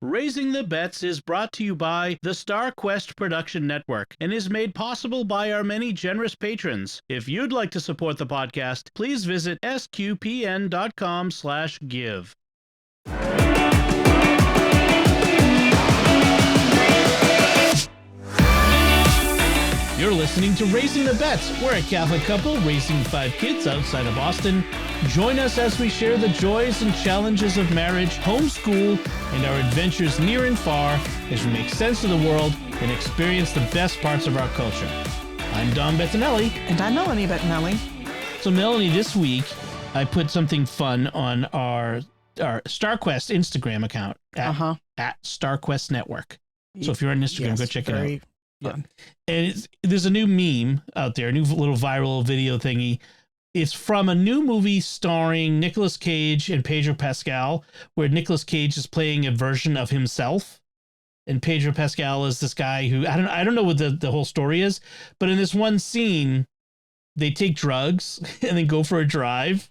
Raising the Bets is brought to you by the StarQuest Production Network and is made possible by our many generous patrons. If you'd like to support the podcast, please visit sqpn.com/give. You're listening to Raising the Bets. We're a Catholic couple raising 5 kids outside of Boston. Join us as we share the joys and challenges of marriage, homeschool, and our adventures near and far as we make sense of the world and experience the best parts of our culture. I'm Don Bettinelli. And I'm Melanie Bettinelli. So, Melanie, this week I put something fun on our StarQuest Instagram account at StarQuest Network. So if you're on Instagram, go check it out. Yeah. And there's a new meme out there, a new little viral video thingy. It's from a new movie starring Nicolas Cage and Pedro Pascal, where Nicolas Cage is playing a version of himself. And Pedro Pascal is this guy who, I don't know what the whole story is, but in this one scene, they take drugs and then go for a drive.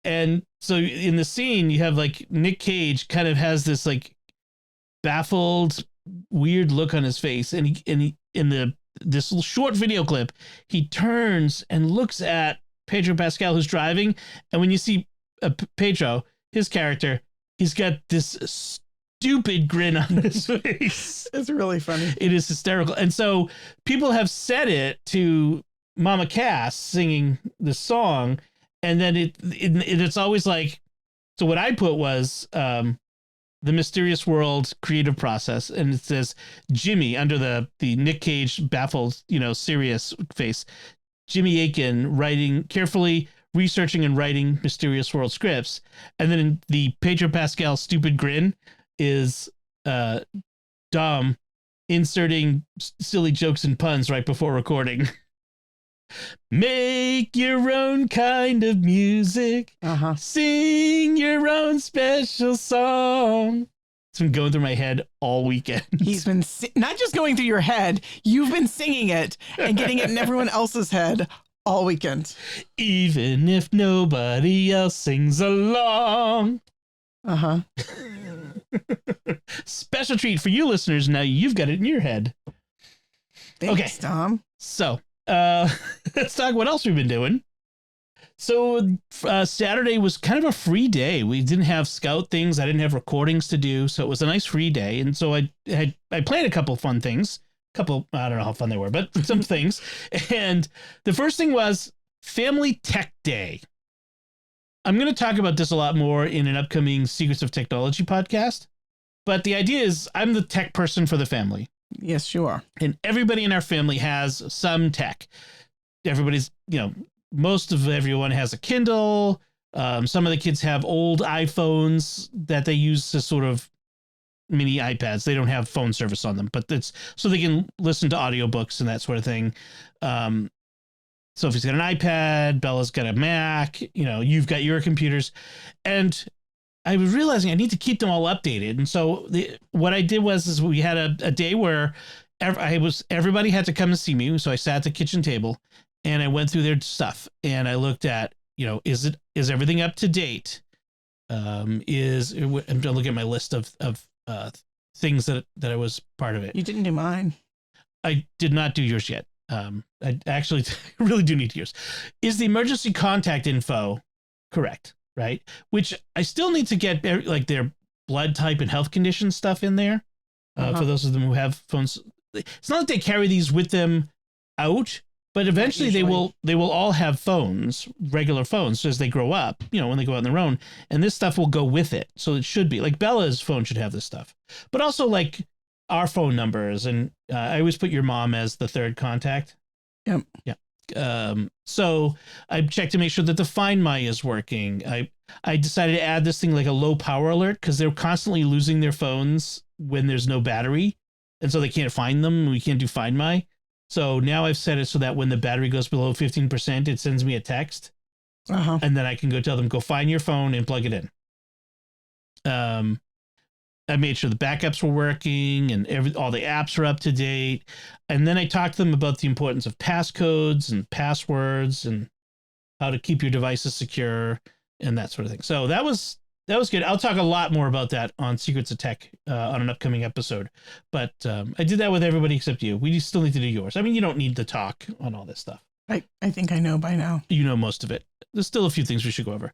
And so in the scene, you have like Nick Cage kind of has this like baffled, weird look on his face, and he in this little short video clip, he turns and looks at Pedro Pascal who's driving, and when you see Pedro, his character, he's got this stupid grin on his face. It's really funny. It is hysterical. And so people have said it to Mama Cass singing the song, and then it's always like, so what I put was the Mysterious World creative process, and it says Jimmy under the Nick Cage baffled, serious face. Jimmy Aiken carefully researching and writing Mysterious World scripts, and then the Pedro Pascal stupid grin is Dom inserting silly jokes and puns right before recording. Make your own kind of music. Sing your own special song. It's been going through my head all weekend. He's been not just going through your head, you've been singing it and getting it in everyone else's head all weekend. Even if nobody else sings along. Special treat for you listeners. Now you've got it in your head. Thanks, okay, Tom. So let's talk what else we've been doing. So Saturday was kind of a free day. We didn't have scout things. I didn't have recordings to do. So it was a nice free day. And so I planned a couple fun things. I don't know how fun they were, but some things. And the first thing was Family Tech Day. I'm going to talk about this a lot more in an upcoming Secrets of Technology podcast. But the idea is I'm the tech person for the family. Yes, you are. And everybody in our family has some tech. Everybody's, most of everyone has a Kindle. Some of the kids have old iPhones that they use as sort of mini iPads. They don't have phone service on them, but it's so they can listen to audiobooks and that sort of thing. Sophie's got an iPad. Bella's got a Mac. You've got your computers. And I was realizing I need to keep them all updated. And so what I did was we had a day where everybody had to come and see me. So I sat at the kitchen table and I went through their stuff and I looked at, is everything up to date? I'm looking at my list of things that I was part of it. You didn't do mine. I did not do yours yet. I actually really do need yours. Is the emergency contact info correct? Right. Which I still need to get like their blood type and health condition stuff in there for those of them who have phones. It's not like they carry these with them out, but eventually they will all have phones, regular phones as they grow up, when they go out on their own, and this stuff will go with it. So it should be like Bella's phone should have this stuff, but also like our phone numbers. And I always put your mom as the third contact. Yep. Yeah. So I checked to make sure that the Find My is working. I decided to add this thing like a low power alert because they're constantly losing their phones when there's no battery. And so they can't find them. We can't do Find My. So now I've set it so that when the battery goes below 15%, it sends me a text. And then I can go tell them, go find your phone and plug it in. I made sure the backups were working and all the apps are up to date. And then I talked to them about the importance of passcodes and passwords and how to keep your devices secure and that sort of thing. So that was that was good. I'll talk a lot more about that on Secrets of Tech on an upcoming episode. But I did that with everybody except you. We still need to do yours. I mean, you don't need to talk on all this stuff. I think I know by now. You know most of it. There's still a few things we should go over.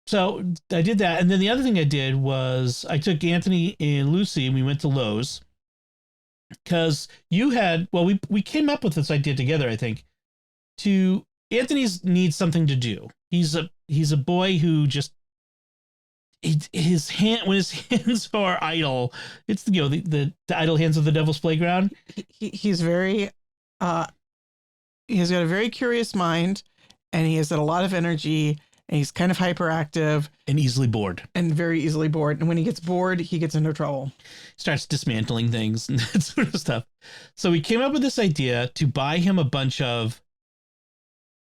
So I did that. And then the other thing I did was I took Anthony and Lucy and we went to Lowe's. Because you had, well, we came up with this idea together, I think, Anthony's needs something to do. He's a boy who just, when his hands are idle, it's, the idle hands of the devil's playground. He's very, he's got a very curious mind, and he has got a lot of energy, and he's kind of hyperactive. And easily bored. And very easily bored. And when he gets bored, he gets into trouble. Starts dismantling things and that sort of stuff. So we came up with this idea to buy him a bunch of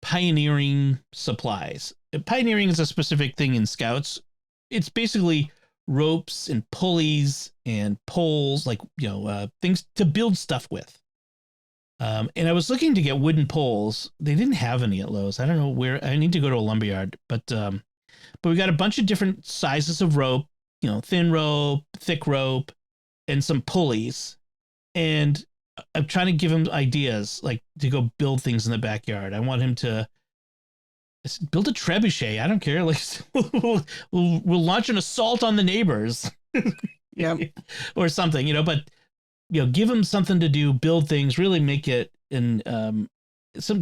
pioneering supplies. Pioneering is a specific thing in Scouts. It's basically ropes and pulleys and poles, like, things to build stuff with. And I was looking to get wooden poles. They didn't have any at Lowe's. I don't know where. I need to go to a lumberyard, but we got a bunch of different sizes of rope, thin rope, thick rope, and some pulleys. And I'm trying to give him ideas, like to go build things in the backyard. I want him to build a trebuchet. I don't care. Like we'll launch an assault on the neighbors. Yeah. Or something, but give him something to do, build things, really make it, and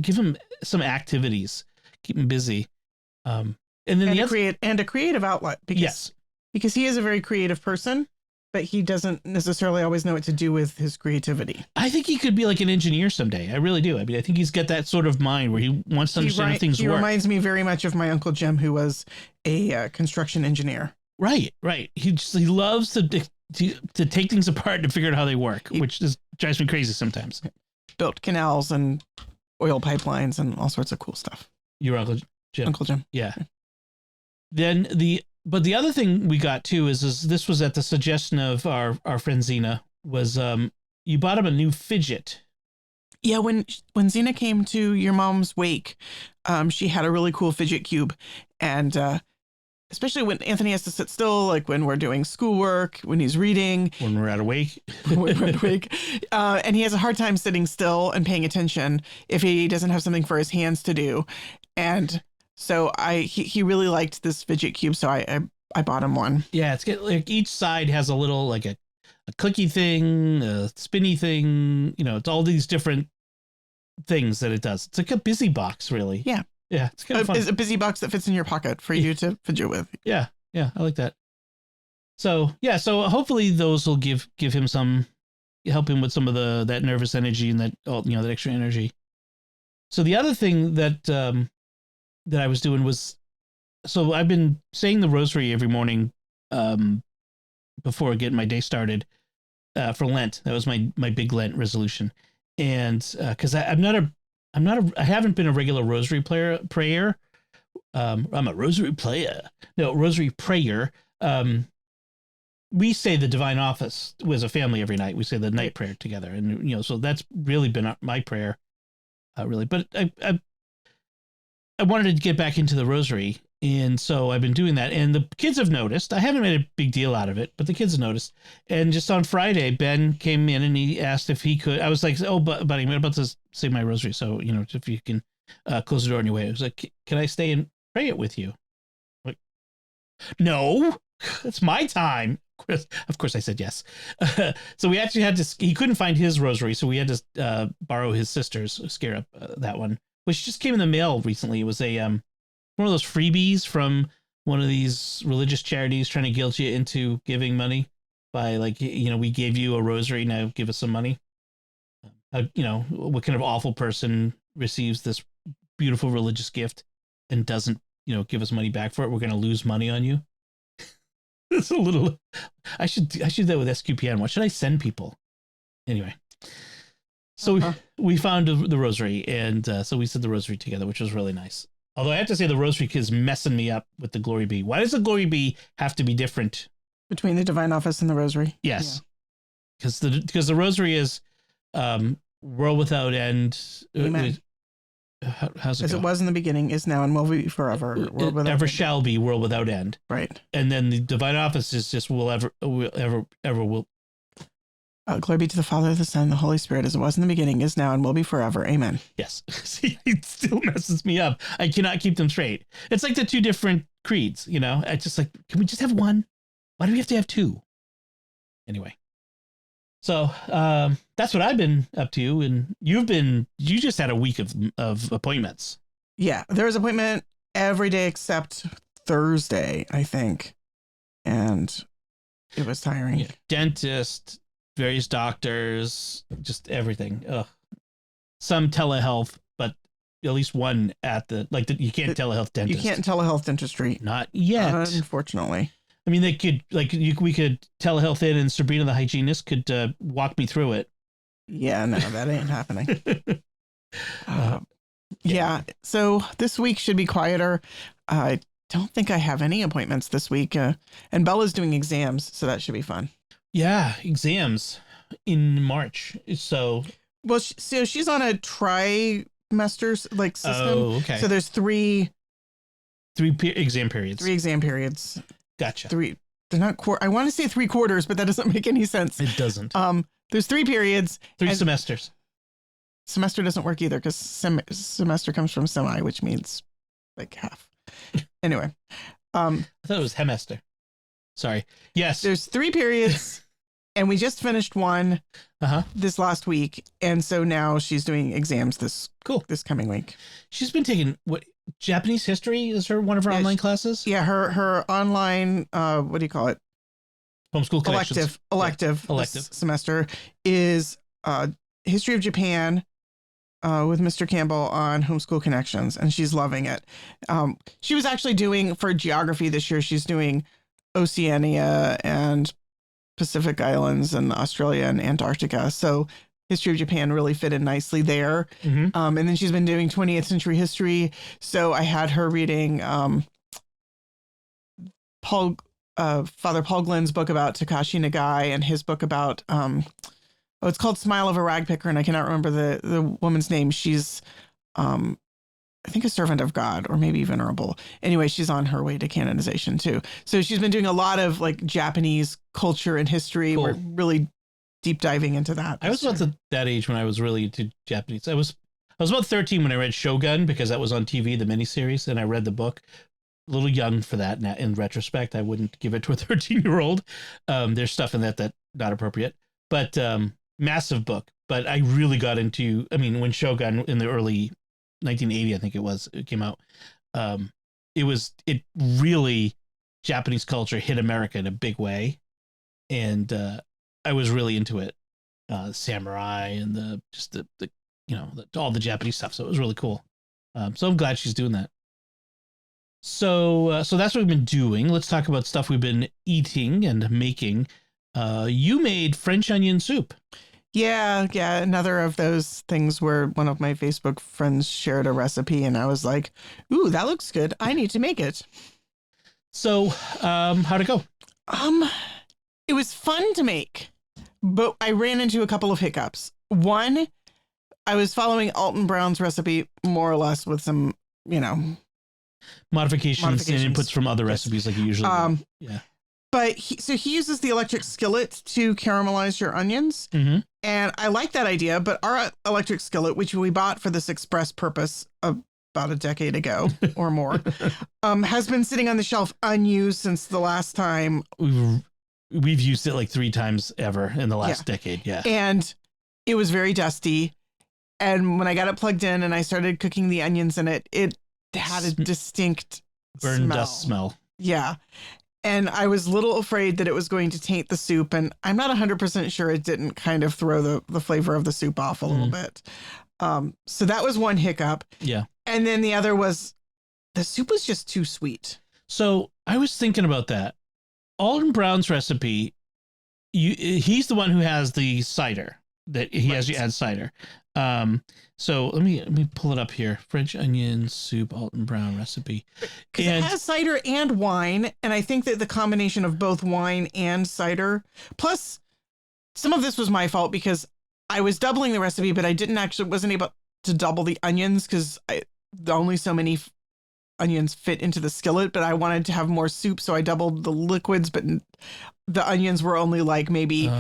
give him some activities, keep him busy. And then a creative outlet. Because he is a very creative person, but he doesn't necessarily always know what to do with his creativity. I think he could be like an engineer someday. I really do. I mean, I think he's got that sort of mind where he wants to understand how things work. He reminds me very much of my Uncle Jim, who was a construction engineer. Right. He loves to take things apart and figure out how they work, which drives me crazy sometimes. Built canals and oil pipelines and all sorts of cool stuff. Your Uncle Jim. Uncle Jim. Yeah. Then but the other thing we got too is this was at the suggestion of our friend Zena, was you bought him a new fidget. Yeah, when Zena came to your mom's wake, she had a really cool fidget cube, and especially when Anthony has to sit still, like when we're doing schoolwork, when he's reading, when we're awake, and he has a hard time sitting still and paying attention if he doesn't have something for his hands to do. And so he really liked this fidget cube, so I bought him one. Yeah, it's good. Like each side has a little, like a clicky thing, a spinny thing. It's all these different things that it does. It's like a busy box, really. Yeah. Yeah, it's kind of fun. It's a busy box that fits in your pocket for you to fidget with. Yeah, I like that. So hopefully those will give him help him with some of that nervous energy and that that extra energy. So the other thing that I was doing was, so I've been saying the rosary every morning before getting my day started for Lent. That was my big Lent resolution, and because I haven't been a regular rosary prayer. I'm a rosary player. No, rosary prayer. We say the divine office as a family every night. We say the night prayer together. And, so that's really been my prayer, really. But I wanted to get back into the rosary. And so I've been doing that. And the kids have noticed. I haven't made a big deal out of it, but the kids have noticed. And just on Friday, Ben came in and he asked if he could. I was like, oh, buddy, I'm about to say my rosary. So, if you can close the door on your way. I was like, can I stay and pray it with you? Like, no, it's my time. Of course I said yes. So we actually had to, he couldn't find his rosary. So we had to borrow his sister's, scare up that one, which just came in the mail recently. It was one of those freebies from one of these religious charities trying to guilt you into giving money by we gave you a rosary, now give us some money. What kind of awful person receives this beautiful religious gift and doesn't, give us money back for it? We're going to lose money on you. It's a little, I should do that with SQPN. What should I send people? Anyway. So we found the rosary, and so we said the rosary together, which was really nice. Although I have to say the rosary is messing me up with the Glory Be. Why does the Glory Be have to be different? Between the divine office and the rosary? Yes. Because the rosary is world without end. Amen. How's it As go? it was in the beginning, is now, and will be forever. Ever shall be, world without end. Right. And then the divine office is just will. Glory be to the Father, the Son, and the Holy Spirit, as it was in the beginning, is now, and will be forever. Amen. Yes. See, it still messes me up. I cannot keep them straight. It's like the two different creeds, you know? I just like, can we just have one? Why do we have to have two? Anyway. So that's what I've been up to. And you just had a week of appointments. Yeah. There was an appointment every day except Thursday, I think. And it was tiring. Yeah. Dentist, various doctors, just everything. Ugh. Some telehealth, but at least one at you can't telehealth dentist. You can't telehealth dentistry. Not yet. Unfortunately. I mean, they could, we could telehealth in, and Sabrina the hygienist could walk me through it. Yeah, no, that ain't happening. Yeah. So this week should be quieter. I don't think I have any appointments this week. And Bella's doing exams, so that should be fun. Yeah, exams in March. So, well, so she's on a trimester system. Oh, okay. So there's three exam periods. 3 exam periods. Gotcha. They're not I want to say 3 quarters, but that doesn't make any sense. It doesn't. There's 3 periods. 3 semesters. Semester doesn't work either because semester comes from semi, which means like half. Anyway, I thought it was hemester. Sorry. Yes. There's 3 periods, and we just finished one this last week, and so now she's doing exams this coming week. She's been taking Japanese history is one of her online classes. Yeah, her online what do you call it? Homeschool Connections. Elective this semester is history of Japan. With Mr. Campbell on Homeschool Connections, and she's loving it. She was actually doing, for geography this year, she's doing Oceania and Pacific Islands and Australia and Antarctica. So history of Japan really fit in nicely there. Mm-hmm. And then she's been doing 20th century history. So I had her reading Father Paul Glenn's book about Takashi Nagai and his book about it's called Smile of a Ragpicker, and I cannot remember the woman's name. She's, I think, a servant of God, or maybe venerable. Anyway, she's on her way to canonization too. So she's been doing a lot of Japanese culture and history. Cool. We're really deep diving into that. I was about that age when I was really into Japanese. I was about 13 when I read Shogun, because that was on TV, the miniseries, and I read the book. A little young for that. In retrospect, I wouldn't give it to a 13-year-old. There's stuff in that not appropriate, but. Massive book, but I really got into, when Shogun in the early 1980, I think it came out. It really, Japanese culture hit America in a big way. And I was really into it. Samurai and all the Japanese stuff. So it was really cool. So I'm glad she's doing that. So that's what we've been doing. Let's talk about stuff we've been eating and making. You made French onion soup. Yeah. Another of those things where one of my Facebook friends shared a recipe and I was like, ooh, that looks good. I need to make it. So, how'd it go? It was fun to make, but I ran into a couple of hiccups. One, I was following Alton Brown's recipe more or less with some, modifications and inputs from other recipes like you usually do. Yeah. But he uses the electric skillet to caramelize your onions. Mm-hmm. And I like that idea, but our electric skillet, which we bought for this express purpose about a decade ago or more, has been sitting on the shelf unused since the last time. We've used it like 3 times ever in the last decade. Yeah. And it was very dusty. And when I got it plugged in and I started cooking the onions in it, it had a distinct burn dust smell. Yeah. And I was a little afraid that it was going to taint the soup. And I'm not 100% sure it didn't kind of throw the flavor of the soup off a little bit. So that was one hiccup. Yeah. And then the other was the soup was just too sweet. So I was thinking about that. Alton Brown's recipe, he's the one who has the cider that he has you add cider. So let me pull it up here. French onion soup, Alton Brown recipe. Because it has cider and wine. And I think that the combination of both wine and cider, plus some of this was my fault because I was doubling the recipe, but I wasn't able to double the onions because only so many onions fit into the skillet, but I wanted to have more soup, so I doubled the liquids, but the onions were only like maybe 1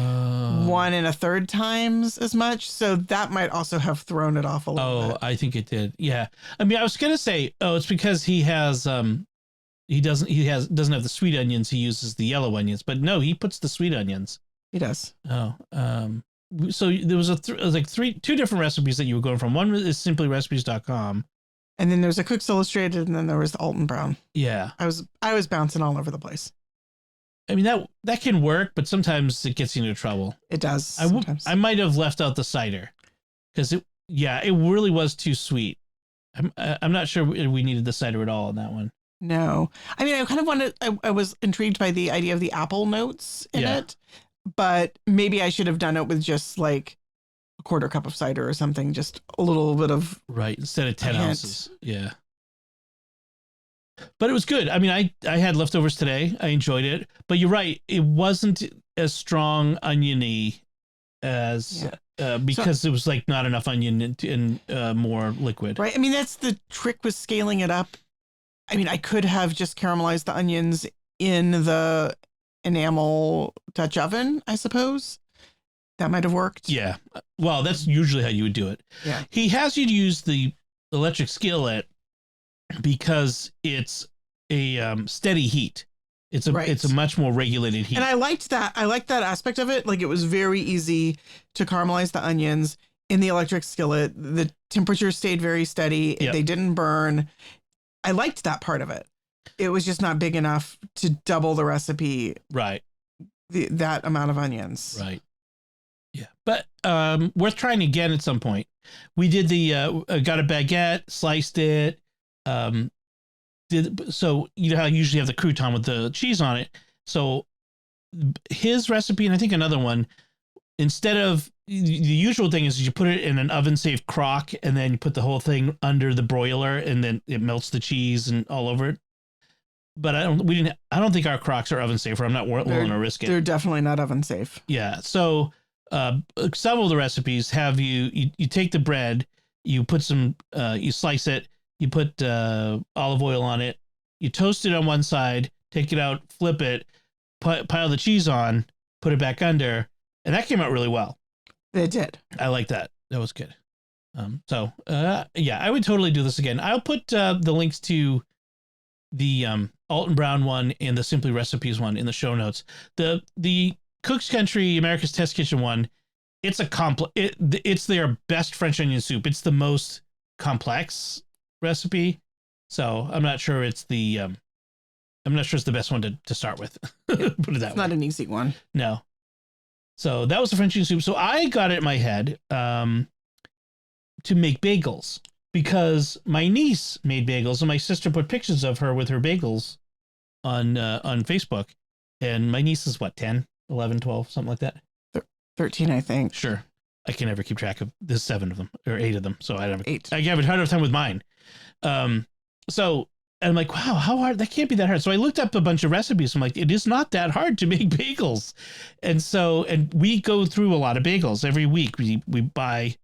1/3 times as much. So that might also have thrown it off a little bit. I think it did. Yeah. I mean, I was going to say, it's because he has, doesn't have the sweet onions. He uses the yellow onions, but no, he puts the sweet onions. He does. Oh, so there was two different recipes that you were going from. One is simplyrecipes.com. And then there's a Cook's Illustrated, and then there was the Alton Brown. Yeah. I was bouncing all over the place. I mean, that can work, but sometimes it gets you into trouble. It does. Sometimes. I might have left out the cider because it really was too sweet. I'm not sure we needed the cider at all on that one. No. I mean, I kind of wanted, I was intrigued by the idea of the apple notes in it, but maybe I should have done it with just like a 1/4 cup of cider or something, just a little bit of. Right. Instead of 10 ounces. Yeah. But it was good. I mean, I had leftovers today. I enjoyed it. But you're right. It wasn't as strong oniony as because it was like not enough onion and more liquid. Right. I mean, that's the trick with scaling it up. I mean, I could have just caramelized the onions in the enamel Dutch oven, I suppose. That might have worked. Yeah. Well, that's usually how you would do it. Yeah. He has you use the electric skillet because it's a steady heat. It's a much more regulated heat. And I liked that. I liked that aspect of it. Like, it was very easy to caramelize the onions in the electric skillet. The temperature stayed very steady. Yep. They didn't burn. I liked that part of it. It was just not big enough to double the recipe. Right. That amount of onions. Right. Yeah. But worth trying again at some point. We did got a baguette, sliced it. So you know how I usually have the crouton with the cheese on it. So his recipe, and I think another one, instead of the usual thing is you put it in an oven safe crock and then you put the whole thing under the broiler and then it melts the cheese and all over it. But I don't think our crocks are oven safe, or I'm not willing to risk it. They're definitely not oven safe. Yeah. So several of the recipes have you take the bread, you put some, you slice it, you put olive oil on it, you toast it on one side, take it out, flip it, pile the cheese on, put it back under, and that came out really well. It did. I like that. That was good. I would totally do this again. I'll put the links to the Alton Brown one and the Simply Recipes one in the show notes. The Cook's Country America's Test Kitchen one, it's it's their best French onion soup. It's the most complex recipe, so I'm not sure it's the best one to start with. Put it that way. It's not an easy one. No. So that was the French onion soup. So I got it in my head to make bagels because my niece made bagels and my sister put pictures of her with her bagels on Facebook. And my niece is what, 10, 11, 12, something like that? 13, I think. Sure. I can never keep track of. There's 7 of them or 8 of them. So I don't. 8. I have a hard time with mine. So I'm like, wow, how hard? That can't be that hard. So I looked up a bunch of recipes. I'm like, it is not that hard to make bagels. And we go through a lot of bagels every week. We buy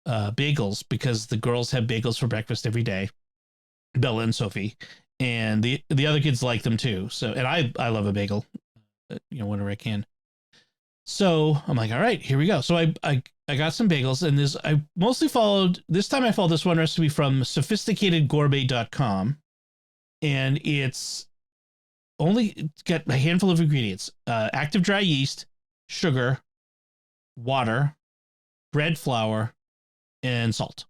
bagels because the girls have bagels for breakfast every day, Bella and Sophie, and the other kids like them too. So, and I love a bagel, whenever I can. So I'm like, all right, here we go. So I got some bagels, and I mostly followed this one recipe from sophisticatedgourmet.com, and it's got a handful of ingredients: active dry yeast, sugar, water, bread flour, and salt.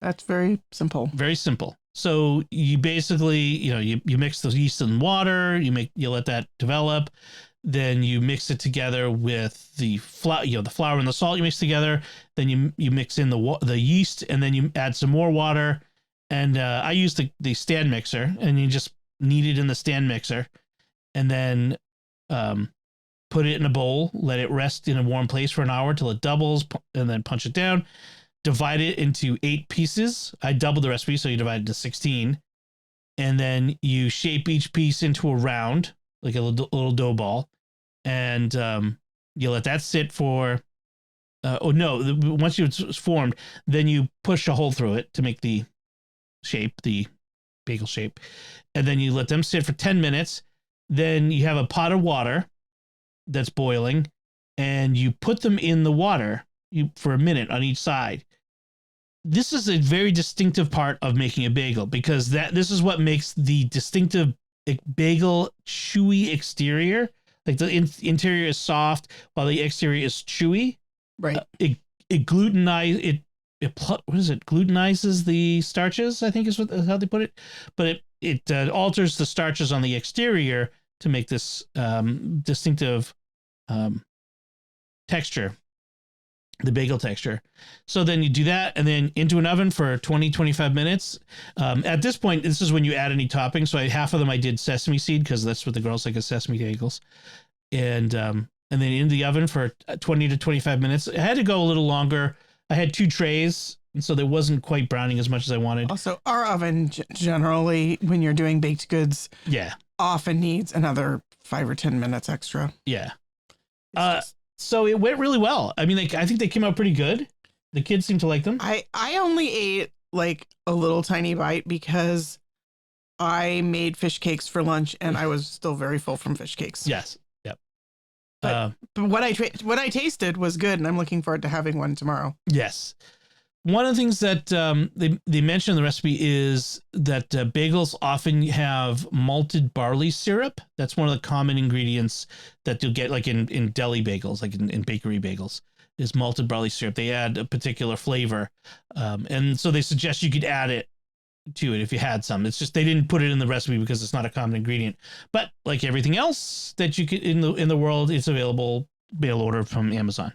That's very simple. Very simple. So you basically, you mix the yeast and water, you let that develop. Then you mix it together with the flour, the flour and the salt you mix together. Then you mix in the yeast, and then you add some more water. And I use the stand mixer, and you just knead it in the stand mixer, and then put it in a bowl, let it rest in a warm place for an hour till it doubles, and then punch it down. Divide it into 8 pieces. I doubled the recipe, so you divide it into 16, and then you shape each piece into a round, like a little dough ball, and you let that sit for oh no, once it's formed, then you push a hole through it to make the bagel shape, and then you let them sit for 10 minutes. Then you have a pot of water that's boiling, and you put them in the water for a minute on each side. This is a very distinctive part of making a bagel, because this is what makes the distinctive bagel chewy exterior. Like the interior is soft while the exterior is chewy. Right. It glutenizes the starches, I think is how they put it. But it alters the starches on the exterior to make this distinctive texture, the bagel texture. So then you do that, and then into an oven for 20-25 minutes. At this point, this is when you add any toppings. So half of them I did sesame seed, because that's what the girls like, is sesame bagels. And then in the oven for 20 to 25 minutes. I had to go a little longer. I had 2 trays, and so there wasn't quite browning as much as I wanted. Also, our oven generally, when you're doing baked goods, often needs another 5 or 10 minutes extra. Yeah. So it went really well. I mean, I think they came out pretty good. The kids seem to like them. I only ate like a little tiny bite because I made fish cakes for lunch, and I was still very full from fish cakes. Yes. Yep. But what I tasted was good, and I'm looking forward to having one tomorrow. Yes. One of the things that they mention in the recipe is that bagels often have malted barley syrup. That's one of the common ingredients that you'll get like in deli bagels, like in bakery bagels, is malted barley syrup. They add a particular flavor. And so they suggest you could add it to it if you had some. It's just they didn't put it in the recipe because it's not a common ingredient. But like everything else that you could in the world, it's available mail order from Amazon.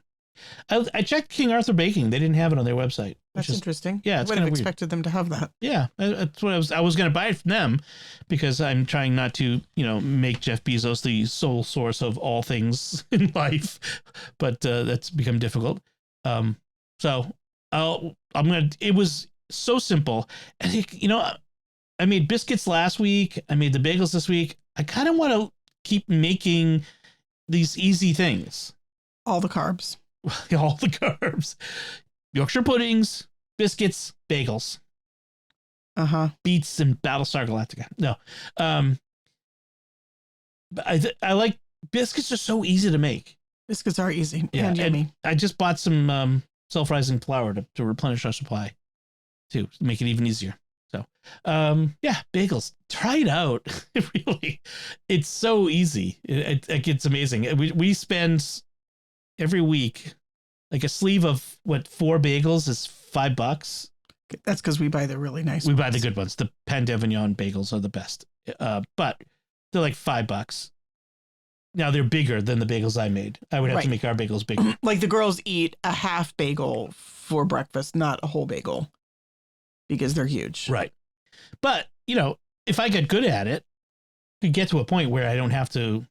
I checked King Arthur Baking. They didn't have it on their website. That's interesting. Yeah, I would have expected them to have that. Yeah, that's what I was going to buy it from them, because I'm trying not to, make Jeff Bezos the sole source of all things in life, but that's become difficult. So it was so simple, and I made biscuits last week. I made the bagels this week. I kind of want to keep making these easy things. All the carbs. All the carbs. Yorkshire puddings, biscuits, bagels. Beets and Battlestar Galactica. No. But I like biscuits are so easy to make. Biscuits are easy and yummy. And I just bought some self-rising flour to replenish our supply to make it even easier. So, bagels. Try it out. Really, it's so easy. It's amazing. We spend every week, like a sleeve of 4 bagels is $5. That's because we buy the really nice. We buy the good ones. The Pan d'Avignon bagels are the best, but they're like $5. Now they're bigger than the bagels I made. I would have to make our bagels bigger. Like the girls eat a half bagel for breakfast, not a whole bagel, because they're huge. Right. But if I get good at it, I could get to a point where I don't have to.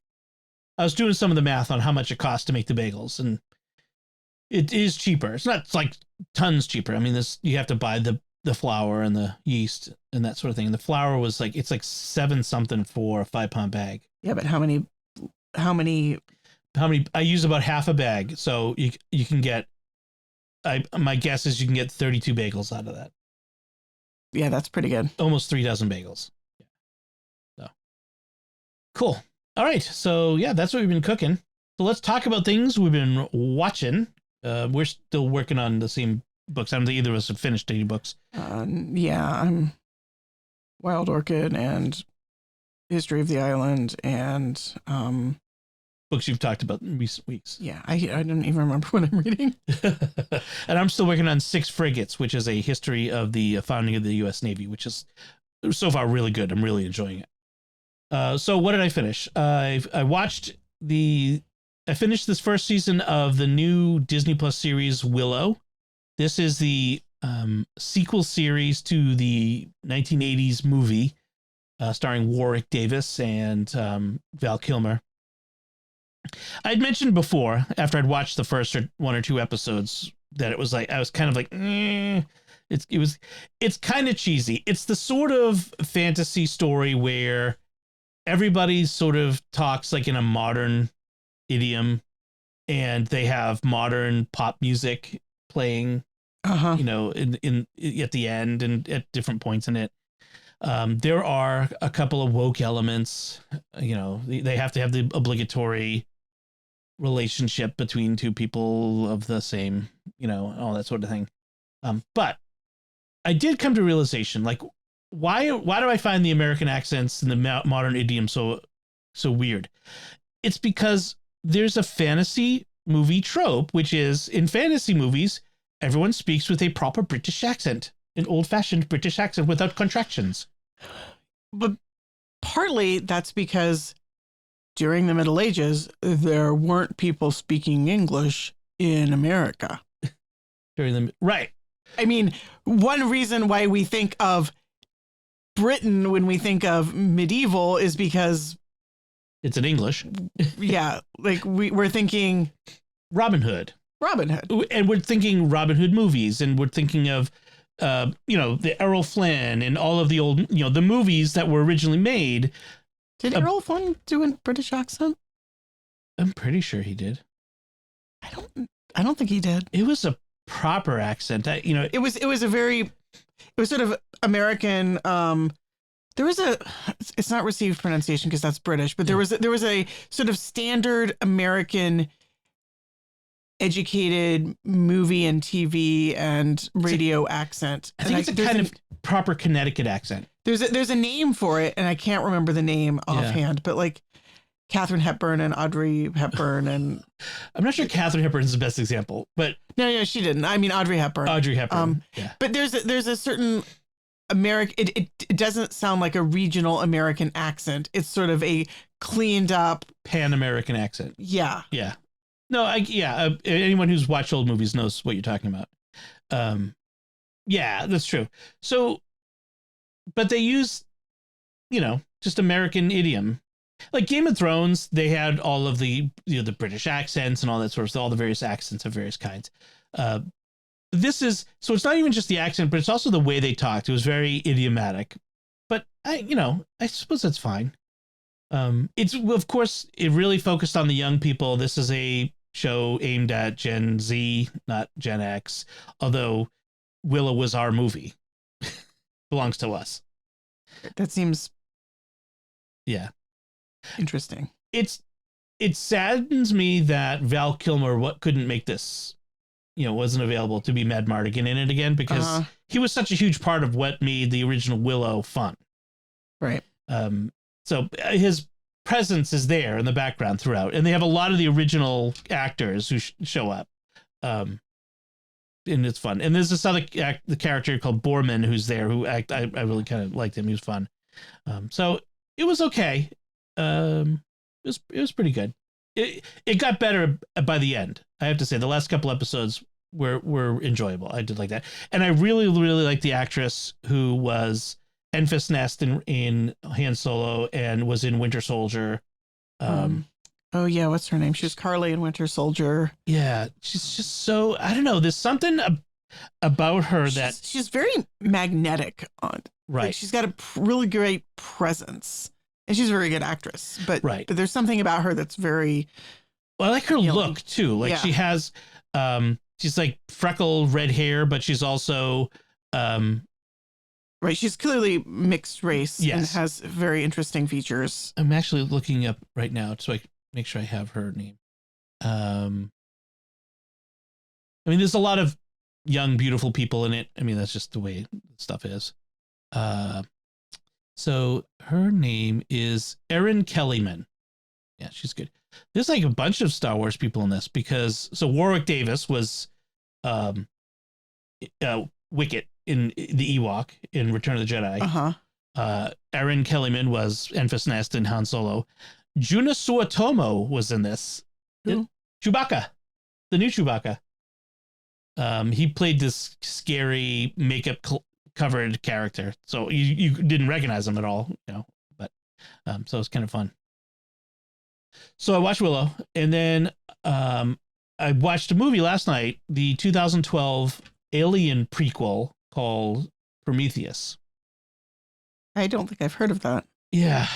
I was doing some of the math on how much it costs to make the bagels, and it is cheaper. It's not like tons cheaper. I mean, you have to buy the flour and the yeast and that sort of thing. And the flour was it's like 7 something for a 5-pound bag. Yeah, but how many? I use about half a bag, so you can get. My guess is you can get 32 bagels out of that. Yeah, that's pretty good. Almost 3 dozen bagels. So cool. All right, so that's what we've been cooking. So let's talk about things we've been watching. We're still working on the same books. I don't think either of us have finished any books. I'm Wild Orchid and History of the Island and books you've talked about in recent weeks. Yeah, I don't even remember what I'm reading. And I'm still working on 6 Frigates, which is a history of the founding of the U.S. Navy, which is so far really good. I'm really enjoying it. So what did I finish? I finished this first season of the new Disney Plus series Willow. This is the sequel series to the 1980s movie starring Warwick Davis and Val Kilmer. I'd mentioned before, after I'd watched the first 1 or 2 episodes, that it was like I was kind of like, it's kind of cheesy. It's the sort of fantasy story where everybody sort of talks like in a modern idiom, and they have modern pop music playing, you know, in at the end and at different points in it. There are a couple of woke elements. You know, they have to have the obligatory relationship between two people of the same, you know, all that sort of thing. But I did come to a realization, like, why do I find the American accents and the modern idiom so weird? It's because there's a fantasy movie trope, which is in fantasy movies, everyone speaks with a proper British accent, an old-fashioned British accent without contractions. But partly that's because during the Middle Ages, there weren't people speaking English in America. Right. I mean, one reason why we think of Britain when we think of medieval is because it's in English. Yeah, like we're thinking Robin Hood, and we're thinking Robin Hood movies, and we're thinking of you know, the Errol Flynn and all of the old, you know, the movies that were originally made. Did Errol Flynn do a British accent? I'm pretty sure he did. I don't think he did. It was a proper accent. You know, it was sort of American. There was it's not received pronunciation because that's British, but there was a sort of standard American educated movie and TV and radio accent. I think it's a kind of proper Connecticut accent. There's a name for it, and I can't remember the name offhand, but like Katharine Hepburn and Audrey Hepburn, and I'm not sure Katharine Hepburn is the best example, but no, she didn't. I mean Audrey Hepburn. But there's a certain American. It doesn't sound like a regional American accent. It's sort of a cleaned up Pan-American accent. Yeah. Yeah. No, anyone who's watched old movies knows what you're talking about. Yeah, that's true. So, but they use, you know, just American idiom. Like Game of Thrones, they had all of the, you know, the British accents and all that sort of stuff, all the various accents of various kinds. This is, so it's not even just the accent, but it's also the way they talked. It was very idiomatic. But I suppose that's fine. It's, of course, it really focused on the young people. This is a show aimed at Gen Z, not Gen X, although Willow was our movie. Belongs to us. That seems interesting. It saddens me that Val Kilmer couldn't make this, you know, wasn't available to be Mad Mardigan in it again, because he was such a huge part of what made the original Willow fun. Right. So his presence is there in the background throughout, and they have a lot of the original actors who show up. And it's fun. And there's this other the character called Borman who's there, who I really kind of liked him. He was fun. So it was okay. It was pretty good. It got better by the end. I have to say the last couple episodes were enjoyable. I did like that. And I really, really liked the actress who was Enfys Nest in Han Solo and was in Winter Soldier. Oh yeah, what's her name? She was Carly in Winter Soldier. Yeah, she's just so, I don't know. There's something about her that she's very magnetic on. Right. Like she's got a really great presence, and she's a very good actress. But right. But there's something about her that's very. Well, I like her look too. Like she has, she's like freckled red hair, but she's also, right. She's clearly mixed race. Yes. And has very interesting features. I'm actually looking up right now so I can make sure I have her name. I mean, there's a lot of young, beautiful people in it. I mean, that's just the way stuff is. So her name is Erin Kellyman. Yeah, she's good. There's like a bunch of Star Wars people in this because Warwick Davis was Wicket in the Ewok in Return of the Jedi. Erin Kellyman was Enfys Nest in Han Solo. Juna Suotomo was in this. Who? Chewbacca, the new Chewbacca. He played this scary makeup covered character, so you didn't recognize him at all, you know. But so it's kind of fun. So I watched Willow, and then I watched a movie last night, the 2012 Alien prequel called Prometheus. I don't think I've heard of that. Yeah,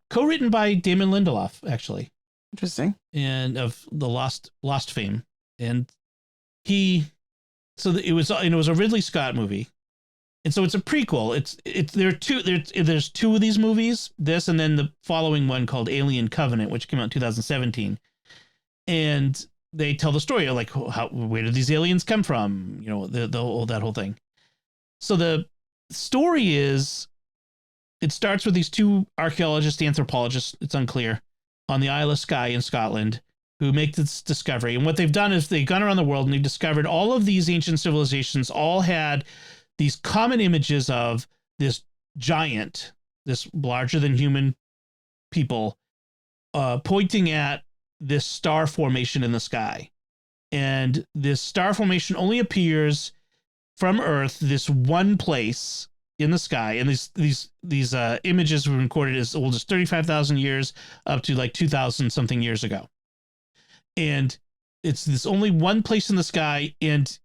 co-written by Damon Lindelof, actually. Interesting. And of the Lost fame. And it was a Ridley Scott movie. And so it's a prequel. There's two of these movies, this and then the following one called Alien Covenant, which came out in 2017. And they tell the story of like where did these aliens come from? You know, that whole thing. So the story is, it starts with these two archaeologists, anthropologists, it's unclear, on the Isle of Skye in Scotland, who make this discovery. And what they've done is they've gone around the world and they've discovered all of these ancient civilizations all had these common images of this giant, this larger than human people, pointing at this star formation in the sky. And this star formation only appears from Earth, this one place in the sky. And these images were recorded as old as 35,000 years up to like 2,000 something years ago. And it's this only one place in the sky, and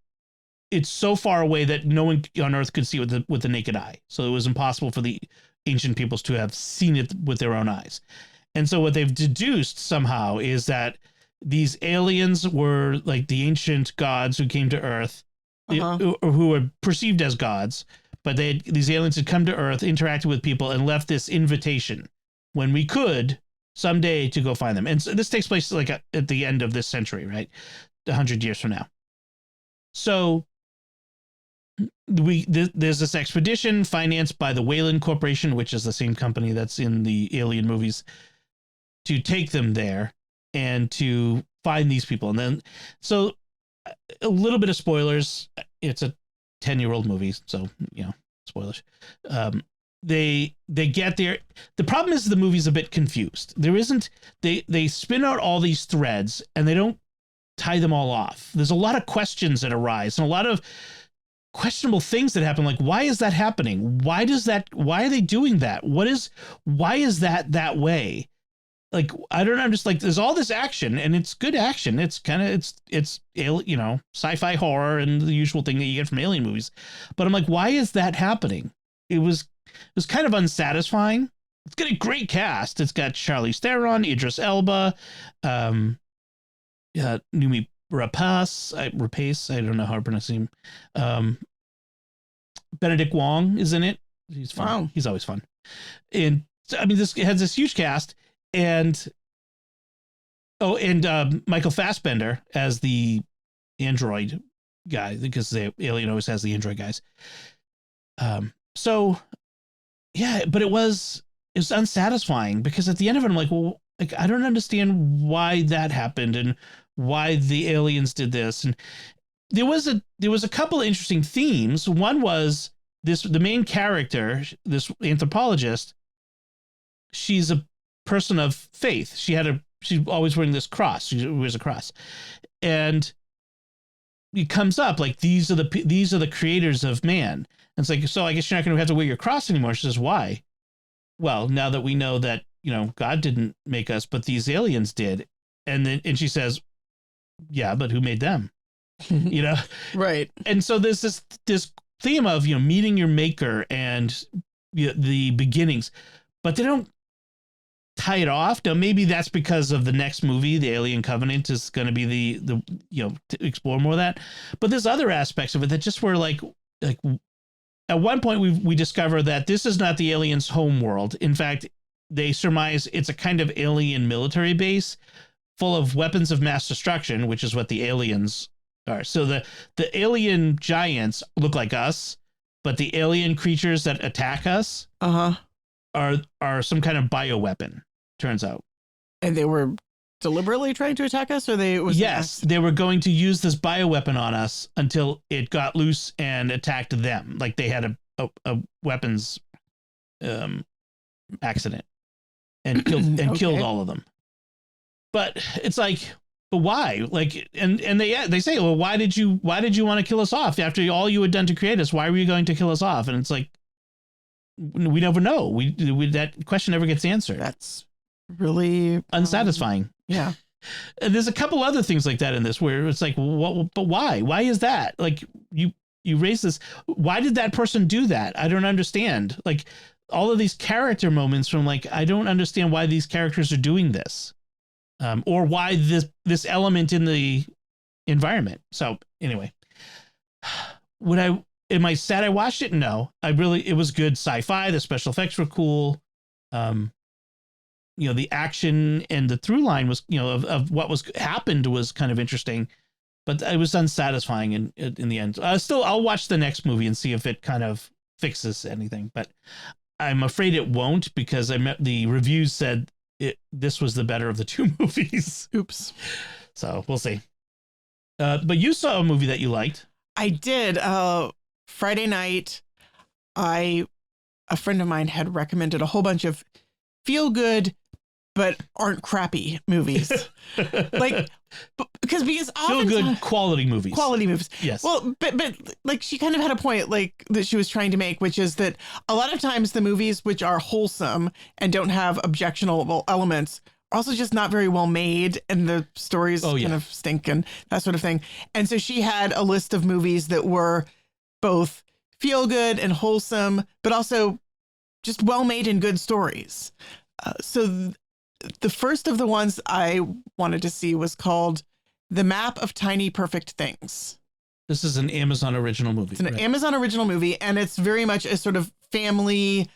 it's so far away that no one on Earth could see it with the naked eye. So it was impossible for the ancient peoples to have seen it with their own eyes. And so what they've deduced somehow is that these aliens were like the ancient gods who came to Earth, or who were perceived as gods, but these aliens had come to Earth, interacted with people, and left this invitation when we could someday to go find them. And so this takes place like at the end of this century, right? 100 years from now. So there's this expedition financed by the Weyland Corporation, which is the same company that's in the Alien movies, to take them there and to find these people. And then, so a little bit of spoilers. It's a 10-year-old movie, so, you know, spoilers. They get there. The problem is the movie's a bit confused. They spin out all these threads and they don't tie them all off. There's a lot of questions that arise and a lot of questionable things that happen. Like, why is that happening? Why are they doing that? Why is that way? Like, I don't understand. Like, there's all this action and it's good action. It's kind of, it's, you know, sci-fi horror and the usual thing that you get from alien movies. But I'm like, why is that happening? It was kind of unsatisfying. It's got a great cast. It's got Charlize Theron, Idris Elba, Noomi Rapace. I don't know how to pronounce him. Benedict Wong is in it. He's fun. Wow. He's always fun. And I mean, this has this huge cast, and Michael Fassbender as the android guy, because the Alien always has the android guys. So yeah, but it was unsatisfying because at the end of it, I'm like, well, like, I don't understand why that happened and why the aliens did this. And there was a couple of interesting themes. One was the main character, this anthropologist, she's a person of faith. She's always wearing this cross. She wears a cross. And it comes up like, these are the creators of man. And it's like, so I guess you're not going to have to wear your cross anymore. She says, why? Well, now that we know that, you know, God didn't make us, but these aliens did. And she says, yeah, but who made them? You know? Right. And so there's this theme of, you know, meeting your maker and the beginnings, but they don't tie it off. Now, maybe that's because of the next movie, the Alien Covenant, is going to be the you know, to explore more of that. But there's other aspects of it that just were like at one point we discover that this is not the aliens' home world. In fact, they surmise it's a kind of alien military base full of weapons of mass destruction, which is what the aliens are. So the alien giants look like us, but the alien creatures that attack us are some kind of bioweapon, turns out. And they were deliberately trying to attack us, or they were going to use this bioweapon on us until it got loose and attacked them. Like they had a weapons accident and killed all of them. But it's like, but why? Like, and they say, well, why did you want to kill us off after all you had done to create us? Why were you going to kill us off? And it's like, we never know. We that question never gets answered. That's really unsatisfying. Yeah. And there's a couple other things like that in this where it's like, well, but why? Why is that? Like, you raise this. Why did that person do that? I don't understand. Like, all of these character moments from like, I don't understand why these characters are doing this. or why this element in the environment. So anyway, am I sad I watched it? No, it was good sci-fi. The special effects were cool. The action and the through line was, of what happened was kind of interesting, but it was unsatisfying in the end. I'll watch the next movie and see if it kind of fixes anything, but I'm afraid it won't, because the reviews said this was the better of the two movies. Oops. So we'll see. But you saw a movie that you liked. I did. Friday night, a friend of mine had recommended a whole bunch of feel good but aren't crappy movies. because often feel good quality movies. Yes. Well, but like she kind of had a point like that she was trying to make, which is that a lot of times the movies which are wholesome and don't have objectionable elements are also just not very well made, and the stories kind of stink and that sort of thing. And so she had a list of movies that were both feel good and wholesome, but also just well made and good stories. So the first of the ones I wanted to see was called The Map of Tiny Perfect Things. This is an Amazon original movie. It's an Amazon original movie, and it's very much a sort of family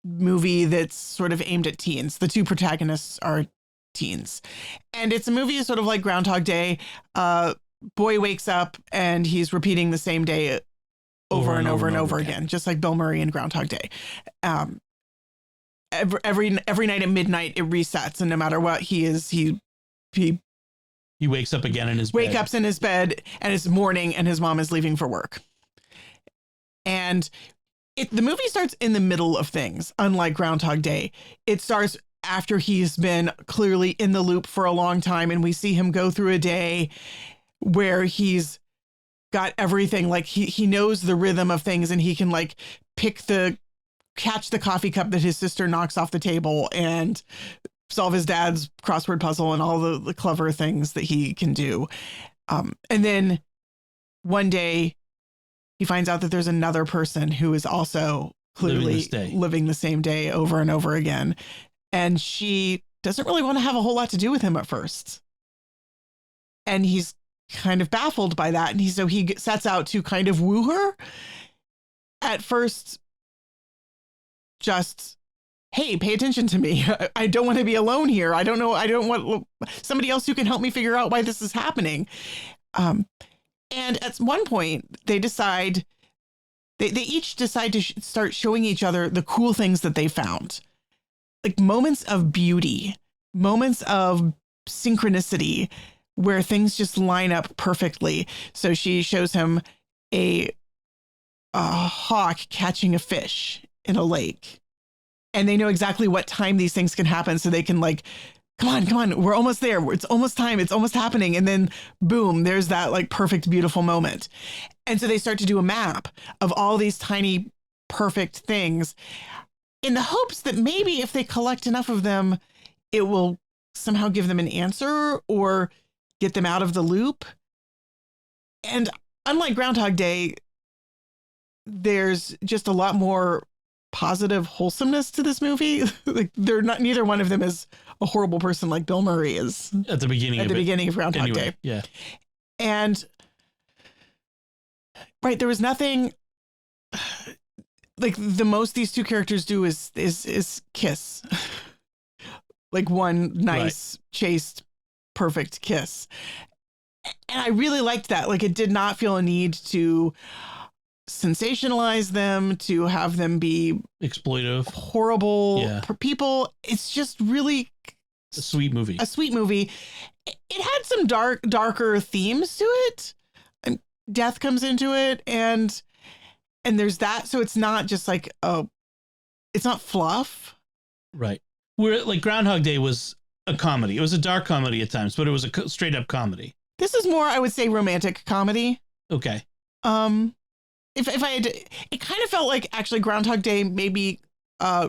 movie that's sort of aimed at teens. The two protagonists are teens. And it's a movie sort of like Groundhog Day. Boy wakes up and he's repeating the same day over and over again, just like Bill Murray in Groundhog Day. Every night at midnight it resets, and no matter what he wakes up again in his bed. Ups in his bed, and it's morning and his mom is leaving for work. And the movie starts in the middle of things, unlike Groundhog Day. It starts after he's been clearly in the loop for a long time, and we see him go through a day where he's got everything, like he knows the rhythm of things, and he can like catch the coffee cup that his sister knocks off the table and solve his dad's crossword puzzle and all the clever things that he can do. And then one day he finds out that there's another person who is also clearly living the same day over and over again. And she doesn't really want to have a whole lot to do with him at first. And he's kind of baffled by that. And so he sets out to kind of woo her. At first, just, hey, pay attention to me. I don't want to be alone here. I don't want somebody else who can help me figure out why this is happening. And at one point they decide, they each decide to start showing each other the cool things that they found, like moments of beauty, moments of synchronicity where things just line up perfectly. So she shows him a hawk catching a fish in a lake, and they know exactly what time these things can happen. So they can like, come on, we're almost there. It's almost time. It's almost happening. And then boom, there's that like perfect, beautiful moment. And so they start to do a map of all these tiny, perfect things in the hopes that maybe if they collect enough of them, it will somehow give them an answer or get them out of the loop. And unlike Groundhog Day, there's just a lot more positive wholesomeness to this movie. Like neither one of them is a horrible person like Bill Murray is at the beginning of Groundhog Day. Yeah. And right, there was nothing like the most these two characters do is kiss. Like one nice, chaste, perfect kiss. And I really liked that. Like it did not feel a need to sensationalize them, to have them be exploitive, horrible people. It's just really a sweet movie. It had some darker themes to it, and death comes into it, and there's that. So it's not just like it's not fluff, right? Where like Groundhog Day was a comedy. It was a dark comedy at times, but it was a straight up comedy. This is more, I would say, romantic comedy. Okay. If I had to, it kind of felt like actually Groundhog Day maybe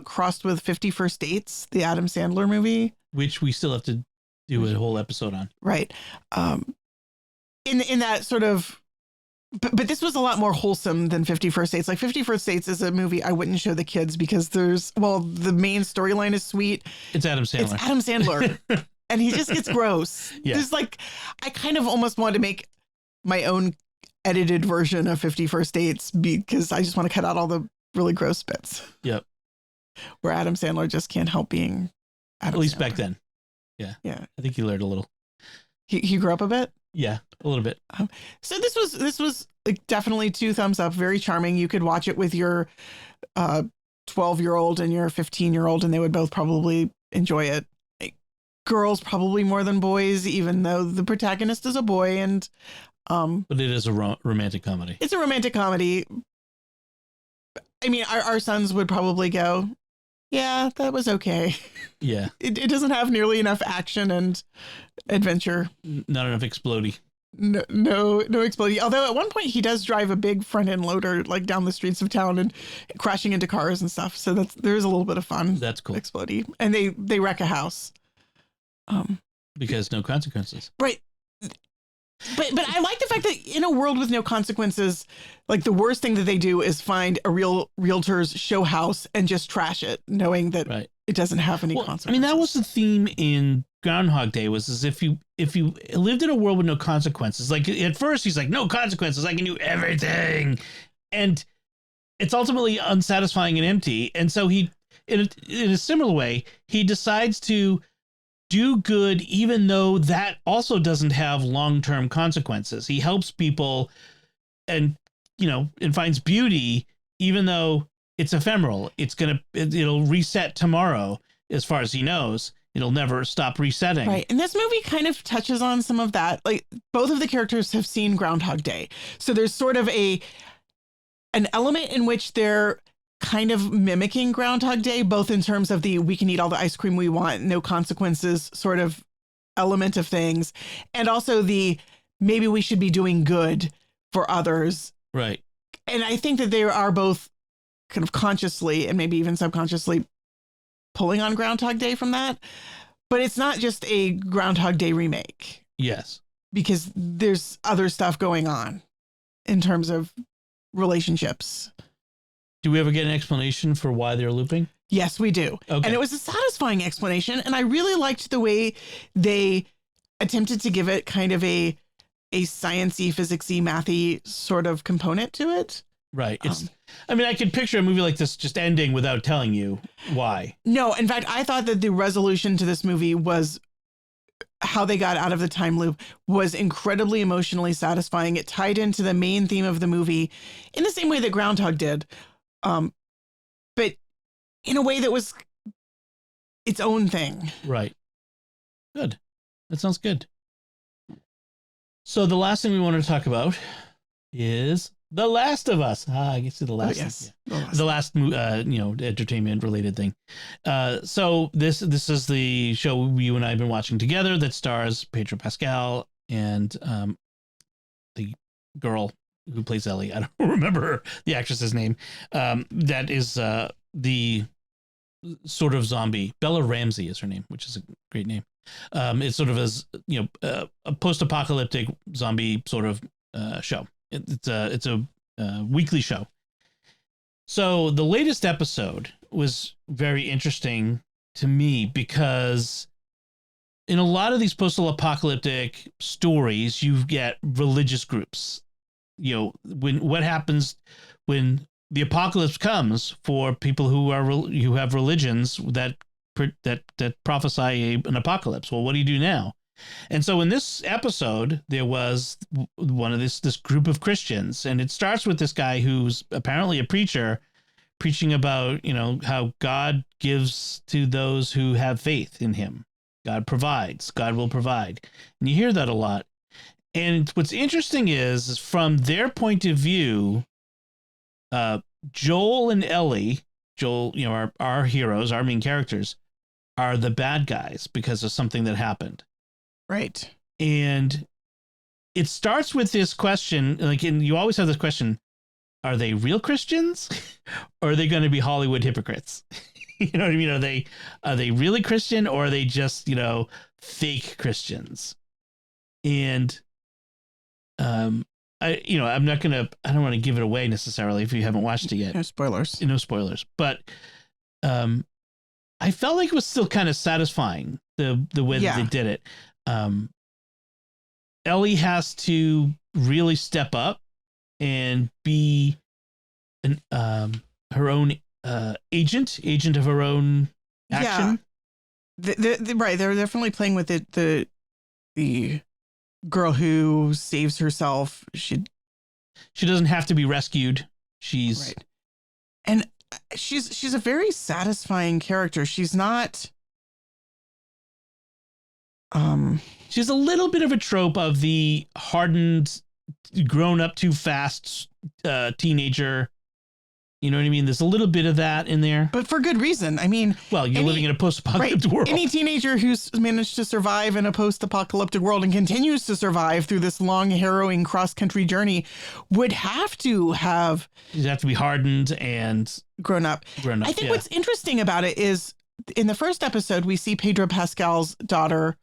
crossed with 50 First Dates, the Adam Sandler movie, which we still have to do a whole episode on. Right. In that sort of, but this was a lot more wholesome than 50 First Dates. Like 50 First Dates is a movie I wouldn't show the kids because the main storyline is sweet. It's Adam Sandler. It's Adam Sandler. and he just gets gross. Yeah. There's like, I kind of almost want to make my own edited version of 50 First Dates because I just want to cut out all the really gross bits. Yep. Where Adam Sandler just can't help being Adam At least Sandler. back then. Yeah. Yeah. I think he learned a little. He grew up a bit? Yeah, a little bit. So this was like definitely 2 thumbs up. Very charming. You could watch it with your 12-year-old and your 15-year-old, and they would both probably enjoy it. Like, girls probably more than boys, even though the protagonist is a boy. And but it is a romantic comedy. It's a romantic comedy. I mean, our sons would probably go, yeah, that was okay. Yeah. It doesn't have nearly enough action and adventure. Not enough explodey. No exploding. Although at one point he does drive a big front end loader like down the streets of town and crashing into cars and stuff. So there's a little bit of fun. That's cool. Explodey. And they wreck a house. Because no consequences. Right. But I like the fact that in a world with no consequences, like the worst thing that they do is find a realtor's show house and just trash it, knowing that it doesn't have any consequences. I mean, that was the theme in Groundhog Day was if you lived in a world with no consequences, like at first he's like, no consequences, I can do everything. And it's ultimately unsatisfying and empty. And so he, in a similar way, he decides to do good, even though that also doesn't have long-term consequences. He helps people and finds beauty, even though it's ephemeral. It'll reset tomorrow. As far as he knows, it'll never stop resetting. Right. And this movie kind of touches on some of that. Like both of the characters have seen Groundhog Day. So there's sort of an element in which they're kind of mimicking Groundhog Day, both in terms of the we can eat all the ice cream we want, no consequences sort of element of things, and also the maybe we should be doing good for others. Right. And I think that they are both kind of consciously and maybe even subconsciously pulling on Groundhog Day from that. But it's not just a Groundhog Day remake. Yes. Because there's other stuff going on in terms of relationships. Do we ever get an explanation for why they're looping? Yes, we do. Okay. And it was a satisfying explanation. And I really liked the way they attempted to give it kind of a sciencey, physicsy, mathy sort of component to it. Right. I could picture a movie like this just ending without telling you why. No, in fact, I thought that the resolution to this movie was how they got out of the time loop was incredibly emotionally satisfying. It tied into the main theme of the movie in the same way that Groundhog did. But in a way that was its own thing. Right. Good. That sounds good. So the last thing we want to talk about is The Last of Us. I guess The Last. Oh, yes. Yeah. The last entertainment related thing. So this is the show you and I have been watching together that stars Pedro Pascal and the girl who plays Ellie. I don't remember the actress's name. That is the sort of zombie. Bella Ramsey is her name, which is a great name. It's sort of a post-apocalyptic zombie sort of show. It's a weekly show. So the latest episode was very interesting to me because in a lot of these post-apocalyptic stories, you get religious groups. What happens when the apocalypse comes for people who have religions that prophesy an apocalypse? Well, what do you do now? And so in this episode, there was one of this group of Christians, and it starts with this guy who's apparently a preacher preaching about, how God gives to those who have faith in him. God provides, God will provide. And you hear that a lot. And what's interesting is from their point of view, Joel and Ellie, our heroes, our main characters, are the bad guys because of something that happened. Right. And it starts with this question, and you always have this question, are they real Christians or are they going to be Hollywood hypocrites? You know what I mean? Are they really Christian or are they just, fake Christians? And I don't want to give it away necessarily if you haven't watched it yet. No spoilers. No spoilers. But I felt like it was still kind of satisfying the way that they did it. Ellie has to really step up and be her own agent of her own action. Right. They're definitely playing with it. The girl who saves herself. She doesn't have to be rescued. She's right. And she's a very satisfying character. She's not. She's a little bit of a trope of the hardened, grown up too fast teenager. You know what I mean? There's a little bit of that in there. But for good reason. I mean... Well, you're living in a post-apocalyptic world. Any teenager who's managed to survive in a post-apocalyptic world and continues to survive through this long, harrowing cross-country journey would have to have... You'd have to be hardened and... Grown up. I think what's interesting about it is, in the first episode, we see Pedro Pascal's daughter,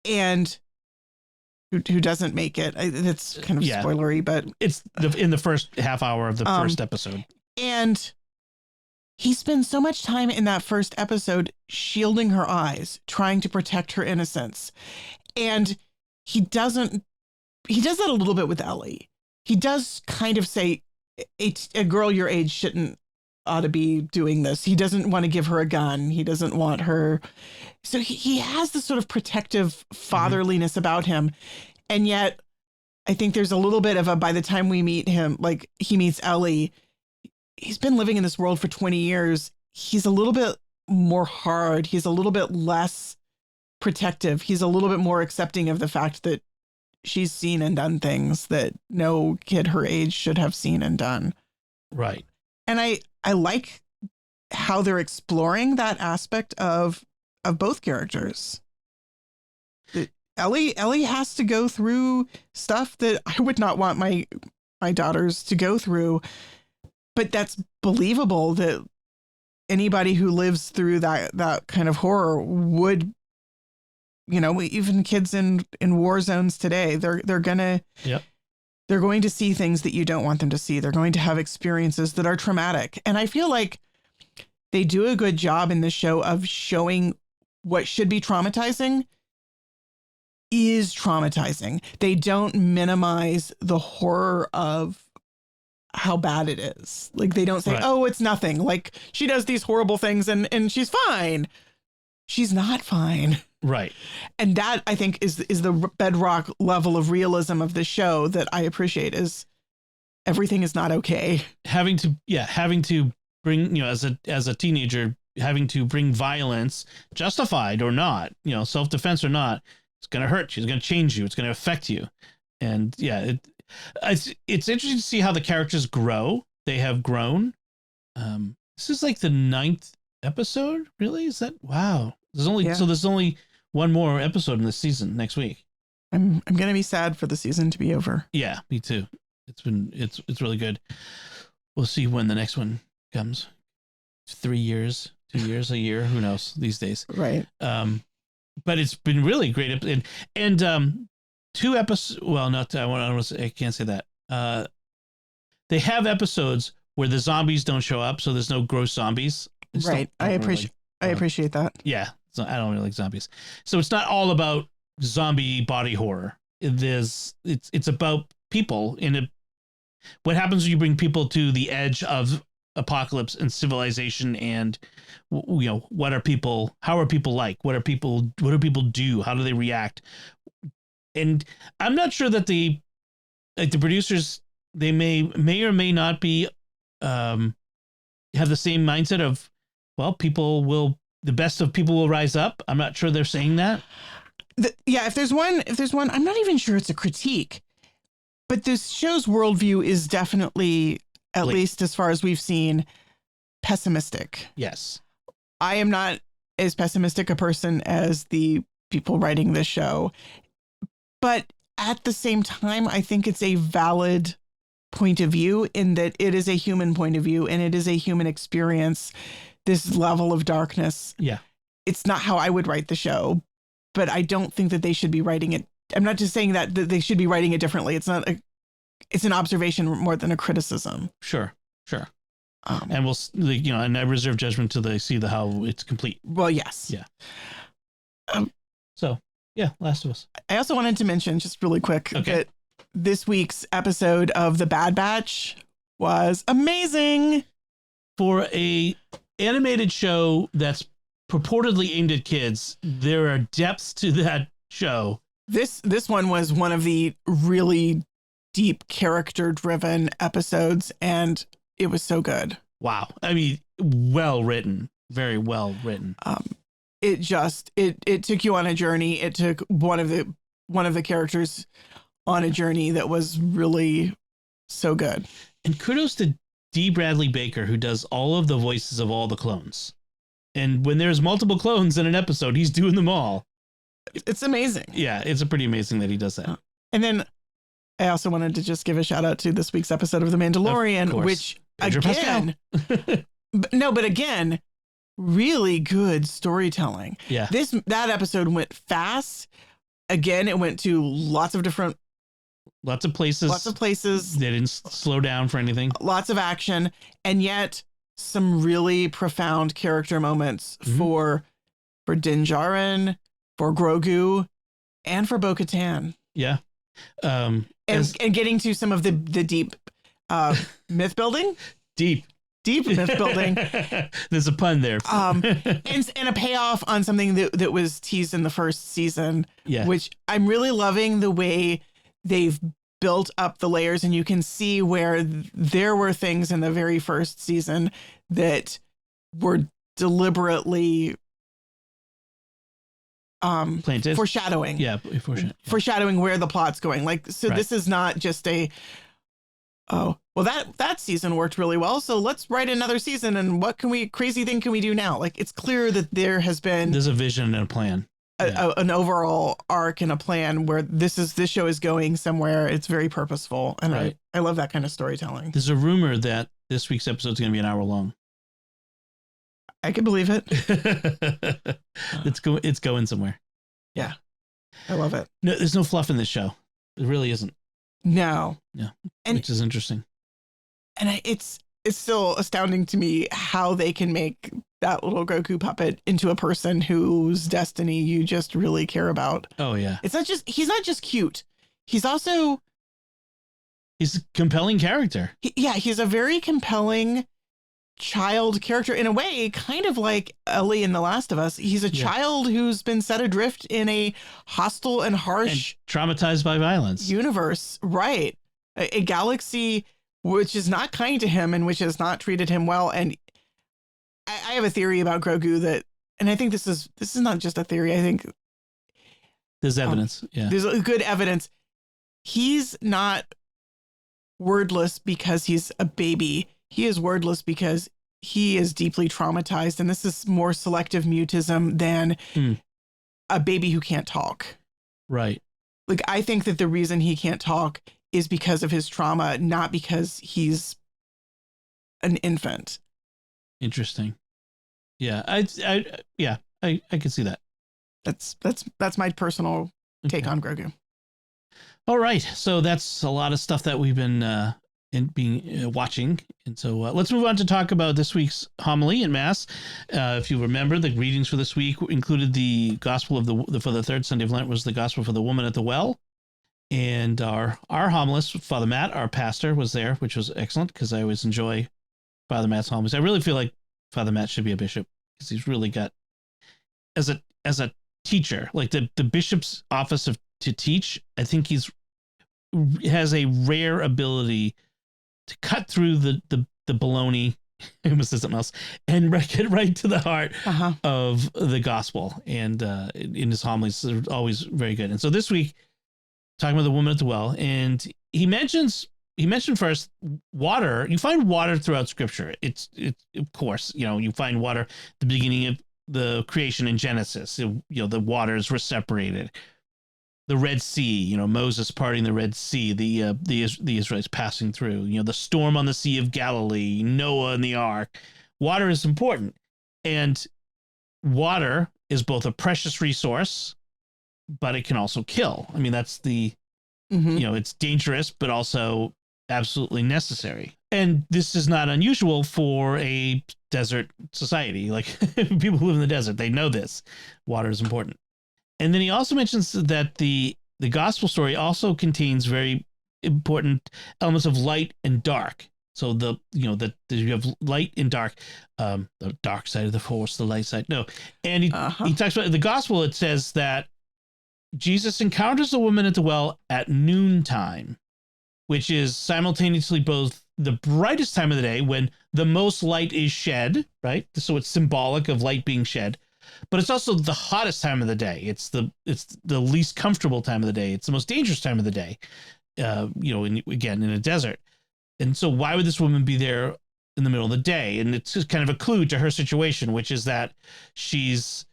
and... Who doesn't make it. It's kind of spoilery, but it's in the first half hour of the first episode. And he spends so much time in that first episode shielding her eyes, trying to protect her innocence. And he does that a little bit with Ellie. He does kind of say a girl your age ought to be doing this. He doesn't want to give her a gun. He doesn't want her. So he has this sort of protective fatherliness about him. And yet I think there's a little bit of by the time we meet him, like he meets Ellie, he's been living in this world for 20 years. He's a little bit more hard. He's a little bit less protective. He's a little bit more accepting of the fact that she's seen and done things that no kid her age should have seen and done. Right. And I like how they're exploring that aspect of both characters. Ellie has to go through stuff that I would not want my daughters to go through, but that's believable that anybody who lives through that kind of horror would, even kids in war zones today, they're going to see things that you don't want them to see. They're going to have experiences that are traumatic. And I feel like they do a good job in this show of showing what should be traumatizing is traumatizing. They don't minimize the horror of how bad it is. Like they don't say, oh, it's nothing. Like she does these horrible things and she's fine. She's not fine. Right. And that I think is the bedrock level of realism of the show that I appreciate is everything is not okay. Having to bring, as a teenager, having to bring violence, justified or not, self-defense or not, it's going to hurt you. It's going to change you. It's going to affect you. And it's interesting to see how the characters grow. They have grown. This is like the 9th episode. Really? Is that, wow. There's only one more episode in this season next week. I'm going to be sad for the season to be over. Yeah, me too. It's really good. We'll see when the next one comes. 3 years, 2 years, a year, who knows these days. Right. But it's been really great. And 2 episodes. Well, I can't say that. They have episodes where the zombies don't show up. So there's no gross zombies. Right. I appreciate that. Yeah. So I don't really like zombies. So it's not all about zombie body horror. It's about people what happens when you bring people to the edge of apocalypse and civilization, and how are people like, what do people do, how do they react? And I'm not sure that the producers, they may or may not be have the same mindset of, well, the best of people will rise up. I'm not sure they're saying that. If there's one, I'm not even sure it's a critique, but this show's worldview is definitely, at least as far as we've seen, pessimistic. Yes. I am not as pessimistic a person as the people writing this show, but at the same time, I think it's a valid point of view in that it is a human point of view and it is a human experience. This level of darkness. Yeah. It's not how I would write the show, but I don't think that they should be writing it. I'm not just saying that they should be writing it differently. It's an observation more than a criticism. Sure. And and I reserve judgment till they see how it's complete. Well, yes. Yeah. So, yeah, Last of Us. I also wanted to mention just really quick that this week's episode of The Bad Batch was amazing. For a animated show that's purportedly aimed at kids, there are depths to that show. This one was one of the really deep character-driven episodes, and it was so good. Wow. I mean, well written. Very well written. It took you on a journey. It took one of the characters on a journey that was really so good. And kudos to D. Bradley Baker, who does all of the voices of all the clones. And when there's multiple clones in an episode, he's doing them all. It's amazing. Yeah, it's pretty amazing that he does that. And then I also wanted to just give a shout out to this week's episode of The Mandalorian, which again, but again, really good storytelling. Yeah. That episode went fast. Again, it went to lots of places. They didn't slow down for anything. Lots of action, and yet some really profound character moments for Din Djarin, for Grogu, and for Bo-Katan. Yeah. And getting to some of the deep myth building. Deep myth building. There's a pun there. And a payoff on something that was teased in the first season. Yeah. Which I'm really loving the way they've built up the layers, and you can see where there were things in the very first season that were deliberately planted. Foreshadowing. Yeah, foreshadowing where the plot's going. This is not just that season worked really well, so let's write another season, and what crazy thing can we do now? Like, it's clear that there's a vision and a plan. An overall arc and a plan where this show is going somewhere. It's very purposeful, and I love that kind of storytelling. There's a rumor that this week's episode is going to be an hour long. I can believe it. It's going somewhere. Yeah, I love it. No, there's no fluff in this show. There really isn't. No. Yeah, which is interesting. And it's still astounding to me how they can make that little Goku puppet into a person whose destiny you just really care about. Oh yeah. He's not just cute. He's a compelling character. He's a very compelling child character in a way, kind of like Ellie in The Last of Us. He's a child who's been set adrift in a hostile and harsh, and traumatized by violence universe. Right. A galaxy which is not kind to him and which has not treated him well. And I have a theory about Grogu and I think this is not just a theory. I think there's evidence. There's good evidence. He's not wordless because he's a baby. He is wordless because he is deeply traumatized. And this is more selective mutism than a baby who can't talk. Right. Like, I think that the reason he can't talk is because of his trauma, not because he's an infant. Interesting. Yeah. I can see that. That's my personal take on Grogu. All right. So that's a lot of stuff that we've been watching. And so let's move on to talk about this week's homily in Mass. If you remember, the readings for this week included the gospel for the third Sunday of Lent was the gospel for the woman at the well. And our homilist, Father Matt, our pastor, was there, which was excellent because I always enjoy Father Matt's homilies. I really feel like Father Matt should be a bishop because he's really got, as a teacher, like the bishop's office to teach. I think has a rare ability to cut through the baloney, I almost said something else, and get right to the heart of the gospel. And in his homilies, they're always very good. And so this week, talking about the woman at the well, and he mentioned first water. You find water throughout Scripture. It's of course, you find water at the beginning of the creation in Genesis. The waters were separated. The Red Sea, Moses parting the Red Sea, the Israelites passing through, the storm on the Sea of Galilee, Noah and the ark. Water is important. And water is both a precious resource, but it can also kill. I mean, that's it's dangerous, but also absolutely necessary. And this is not unusual for a desert society. Like people who live in the desert, they know this. Water is important. And then he also mentions that the gospel story also contains very important elements of light and dark. So you have light and dark, the dark side of the force, the light side. No. And he talks about the gospel. It says that Jesus encounters the woman at the well at noontime, which is simultaneously both the brightest time of the day when the most light is shed, right? So it's symbolic of light being shed, but it's also the hottest time of the day. It's the least comfortable time of the day. It's the most dangerous time of the day, in a desert. And so why would this woman be there in the middle of the day? And it's just kind of a clue to her situation, which is that she's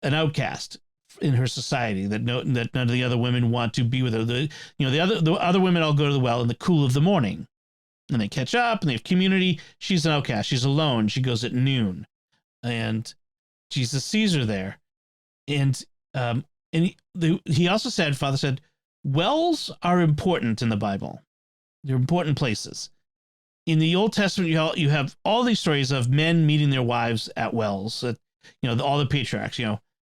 an outcast in her society, that none of the other women want to be with her. The other women all go to the well in the cool of the morning, and they catch up and they have community. She's an outcast. She's alone. She goes at noon, and Jesus sees her there. And he also said, Father said, wells are important in the Bible. They're important places. In the Old Testament, you have all these stories of men meeting their wives at wells. All the patriarchs,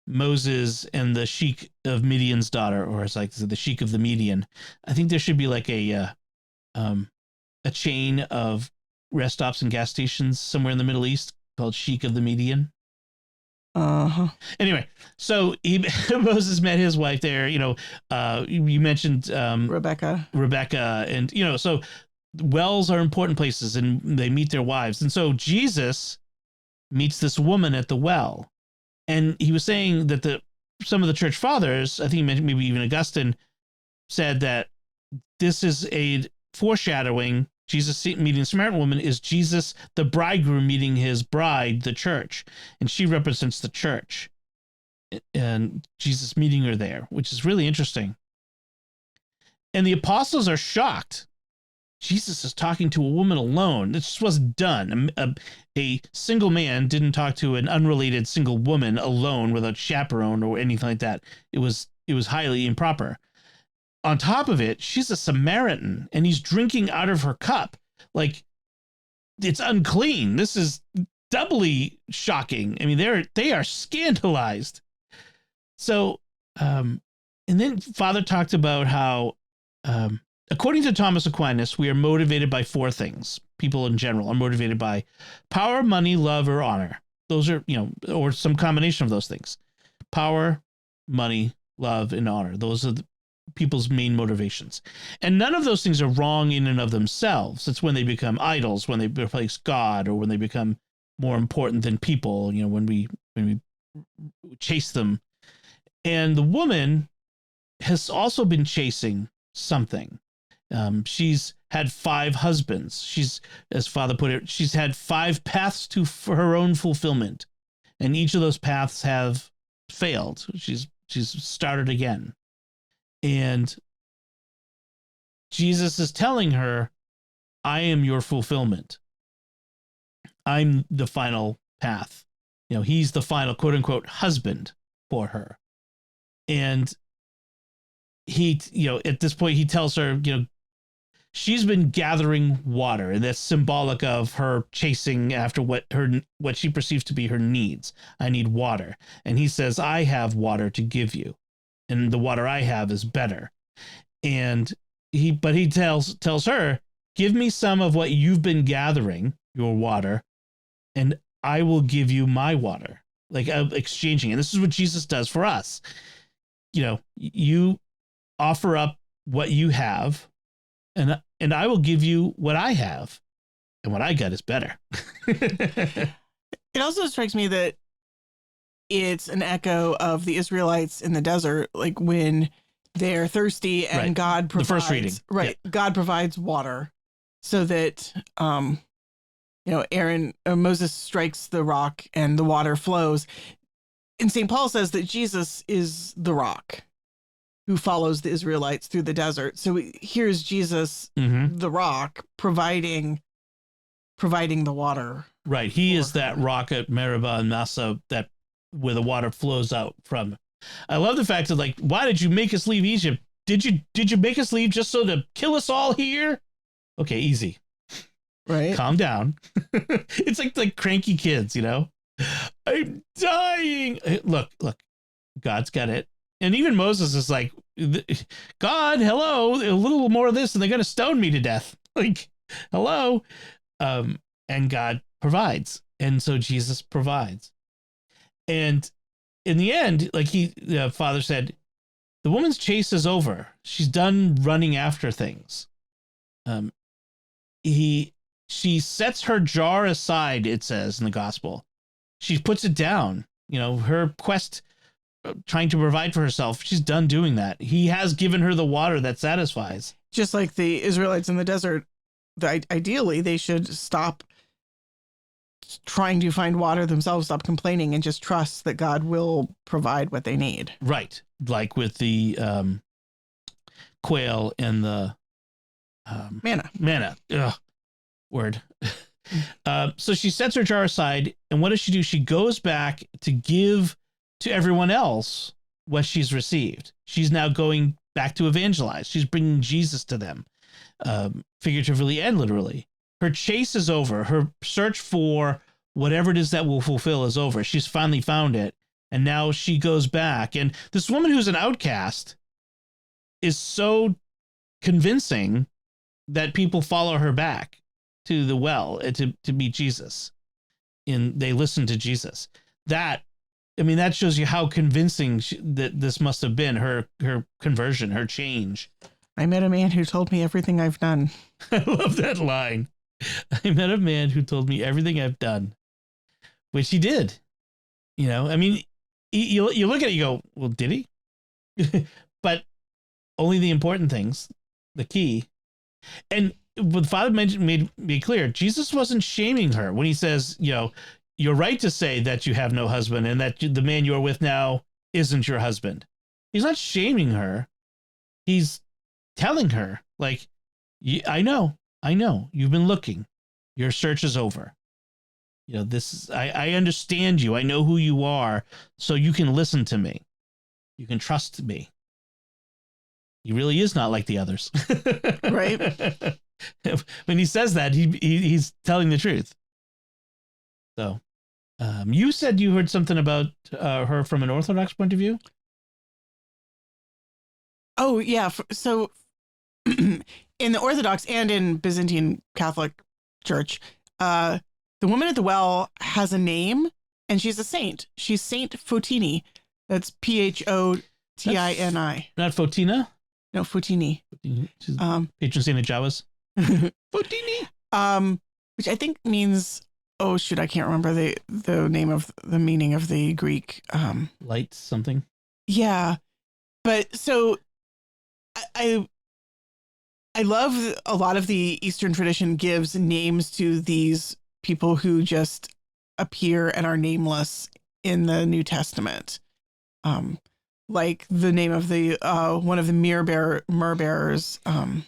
Moses and the sheik of Midian's daughter, or it's like the sheik of the Median. I think there should be like a chain of rest stops and gas stations somewhere in the Middle East called Sheik of the Median. Anyway, so Moses met his wife there. You mentioned Rebecca, and so wells are important places, and they meet their wives. And so Jesus meets this woman at the well, and he was saying that some of the church fathers, I think maybe even Augustine, said that this is a foreshadowing. Jesus meeting the Samaritan woman is Jesus, the bridegroom, meeting his bride, the church, and she represents the church, and Jesus meeting her there, which is really interesting. And the apostles are shocked. Jesus is talking to a woman alone. This just wasn't done. A single man didn't talk to an unrelated single woman alone without chaperone or anything like that. It was highly improper. On top of it, she's a Samaritan, and he's drinking out of her cup. Like, it's unclean. This is doubly shocking. I mean, they are scandalized. So, and then Father talked about how, according to Thomas Aquinas, we are motivated by four things. People in general are motivated by power, money, love, or honor. Those are, or some combination of those things. Power, money, love, and honor. Those are people's main motivations. And none of those things are wrong in and of themselves. It's when they become idols, when they replace God, or when they become more important than people, when we chase them. And the woman has also been chasing something. She's had 5 husbands. She's, as Father put it, she's had 5 paths for her own fulfillment. And each of those paths have failed. She's started again. And Jesus is telling her, I am your fulfillment. I'm the final path. He's the final quote unquote husband for her. And he, at this point he tells her, she's been gathering water, and that's symbolic of her chasing after what she perceives to be her needs. I need water. And he says, I have water to give you, and the water I have is better. And he tells her, give me some of what you've been gathering, your water, and I will give you my water. Like, exchanging. And this is what Jesus does for us. You offer up what you have, and I will give you what I have, and what I got is better. It also strikes me that it's an echo of the Israelites in the desert, like when they're thirsty and right. God provides, the first reading. Right. Yep. God provides water so that, Moses strikes the rock and the water flows. And St. Paul says that Jesus is the rock who follows the Israelites through the desert. So here's Jesus, the rock, providing the water. Right. He is that rock at Meribah and Massa where the water flows out from. I love the fact that, why did you make us leave Egypt? Did you make us leave just so to kill us all here? Okay, easy. Right. Calm down. It's like cranky kids, you know? I'm dying. Look, God's got it. And even Moses is like, God, hello, a little more of this and they're going to stone me to death. Like, hello. And God provides. And so Jesus provides. And in the end, like the father said, the woman's chase is over. She's done running after things. She sets her jar aside, it says in the gospel. She puts it down. You know, her quest trying to provide for herself, she's done doing that. He has given her the water that satisfies. Just like the Israelites in the desert, ideally they should stop trying to find water themselves, stop complaining, and just trust that God will provide what they need. Right. Like with the quail and the manna. Ugh. Word. So she sets her jar aside, and what does she do? She goes back to give to everyone else what she's received. She's now going back to evangelize. She's bringing Jesus to them, figuratively and literally. Her chase is over. Her search for whatever it is that will fulfill is over. She's finally found it, and now she goes back. And this woman who's an outcast is so convincing that people follow her back to the well to meet Jesus. And they listen to Jesus. That shows you how convincing that this must have been, her conversion, her change. I met a man who told me everything I've done. I love that line. I met a man who told me everything I've done, which he did. You know, I mean, you look at it, you go, well, did he? But only the important things, the key. And what the father made me clear, Jesus wasn't shaming her when he says, you know, you're right to say that you have no husband and that the man you're with now isn't your husband. He's not shaming her. He's telling her, like, I know, you've been looking. Your search is over. You know, I understand you. I know who you are. So you can listen to me. You can trust me. He really is not like the others. Right. When he says that, he's telling the truth. So, you said you heard something about her from an Orthodox point of view? Oh, yeah. So in the Orthodox and in Byzantine Catholic Church, the woman at the well has a name, and she's a saint. She's Saint Fotini. That's Photini. Not Fotina? No, Fotini. She's patron saint of Jawas. Fotini. Which I think means, oh shoot, I can't remember the name of the meaning of the Greek. Light something. Yeah, but so I love a lot of the Eastern tradition gives names to these people who just appear and are nameless in the New Testament. Like the name of the one of the myrrh bearers, and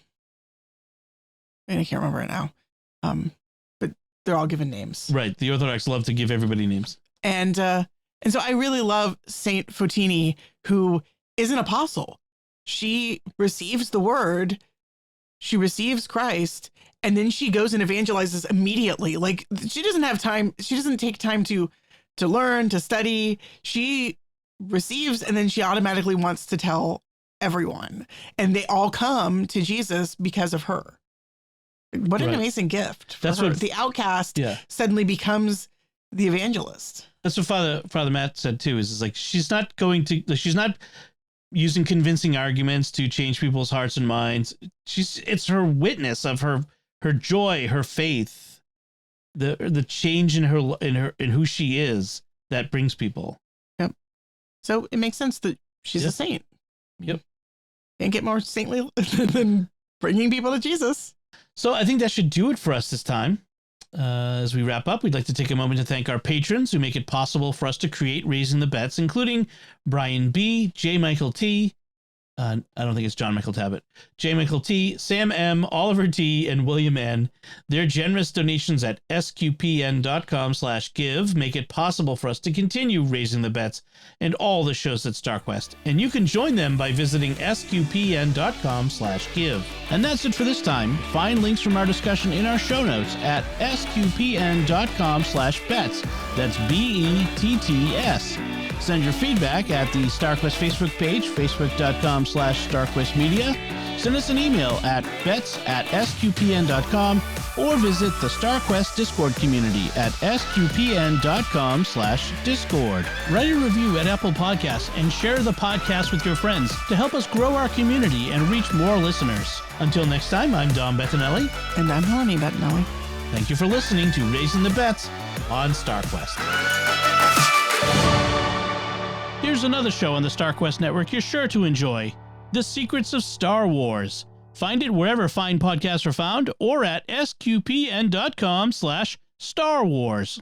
I can't remember it now. But they're all given names. Right. The Orthodox love to give everybody names. And so I really love Saint Fotini, who is an apostle. She receives the word, she receives Christ, and then she goes and evangelizes immediately. Like, she doesn't have time. She doesn't take time to learn, to study. She receives, and then she automatically wants to tell everyone. And they all come to Jesus because of her. What an amazing gift. That's her. What the outcast suddenly becomes the evangelist. That's what Father Matt said too, is like, she's not using convincing arguments to change people's hearts and minds. It's her witness of her joy, her faith, the change in who she is that brings people. Yep. So it makes sense that she's a saint. Yep. Can't get more saintly than bringing people to Jesus. So I think that should do it for us this time. As we wrap up, we'd like to take a moment to thank our patrons who make it possible for us to create Raising the Bets, including Brian B., J. Michael T., I don't think it's John Michael Tabbitt. J. Michael T., Sam M., Oliver T., and William N. Their generous donations at sqpn.com/give make it possible for us to continue raising the bets and all the shows at StarQuest. And you can join them by visiting sqpn.com/give. And that's it for this time. Find links from our discussion in our show notes at sqpn.com/bets. That's BETTS. Send your feedback at the StarQuest Facebook page, facebook.com/StarQuestMedia. Send us an email at bets@sqpn.com or visit the StarQuest Discord community at sqpn.com/Discord. Write a review at Apple Podcasts and share the podcast with your friends to help us grow our community and reach more listeners. Until next time, I'm Dom Bettinelli. And I'm Melanie Bettinelli. Thank you for listening to Raising the Bets on StarQuest. Here's another show on the StarQuest Network you're sure to enjoy, The Secrets of Star Wars. Find it wherever fine podcasts are found or at sqpn.com/Star Wars.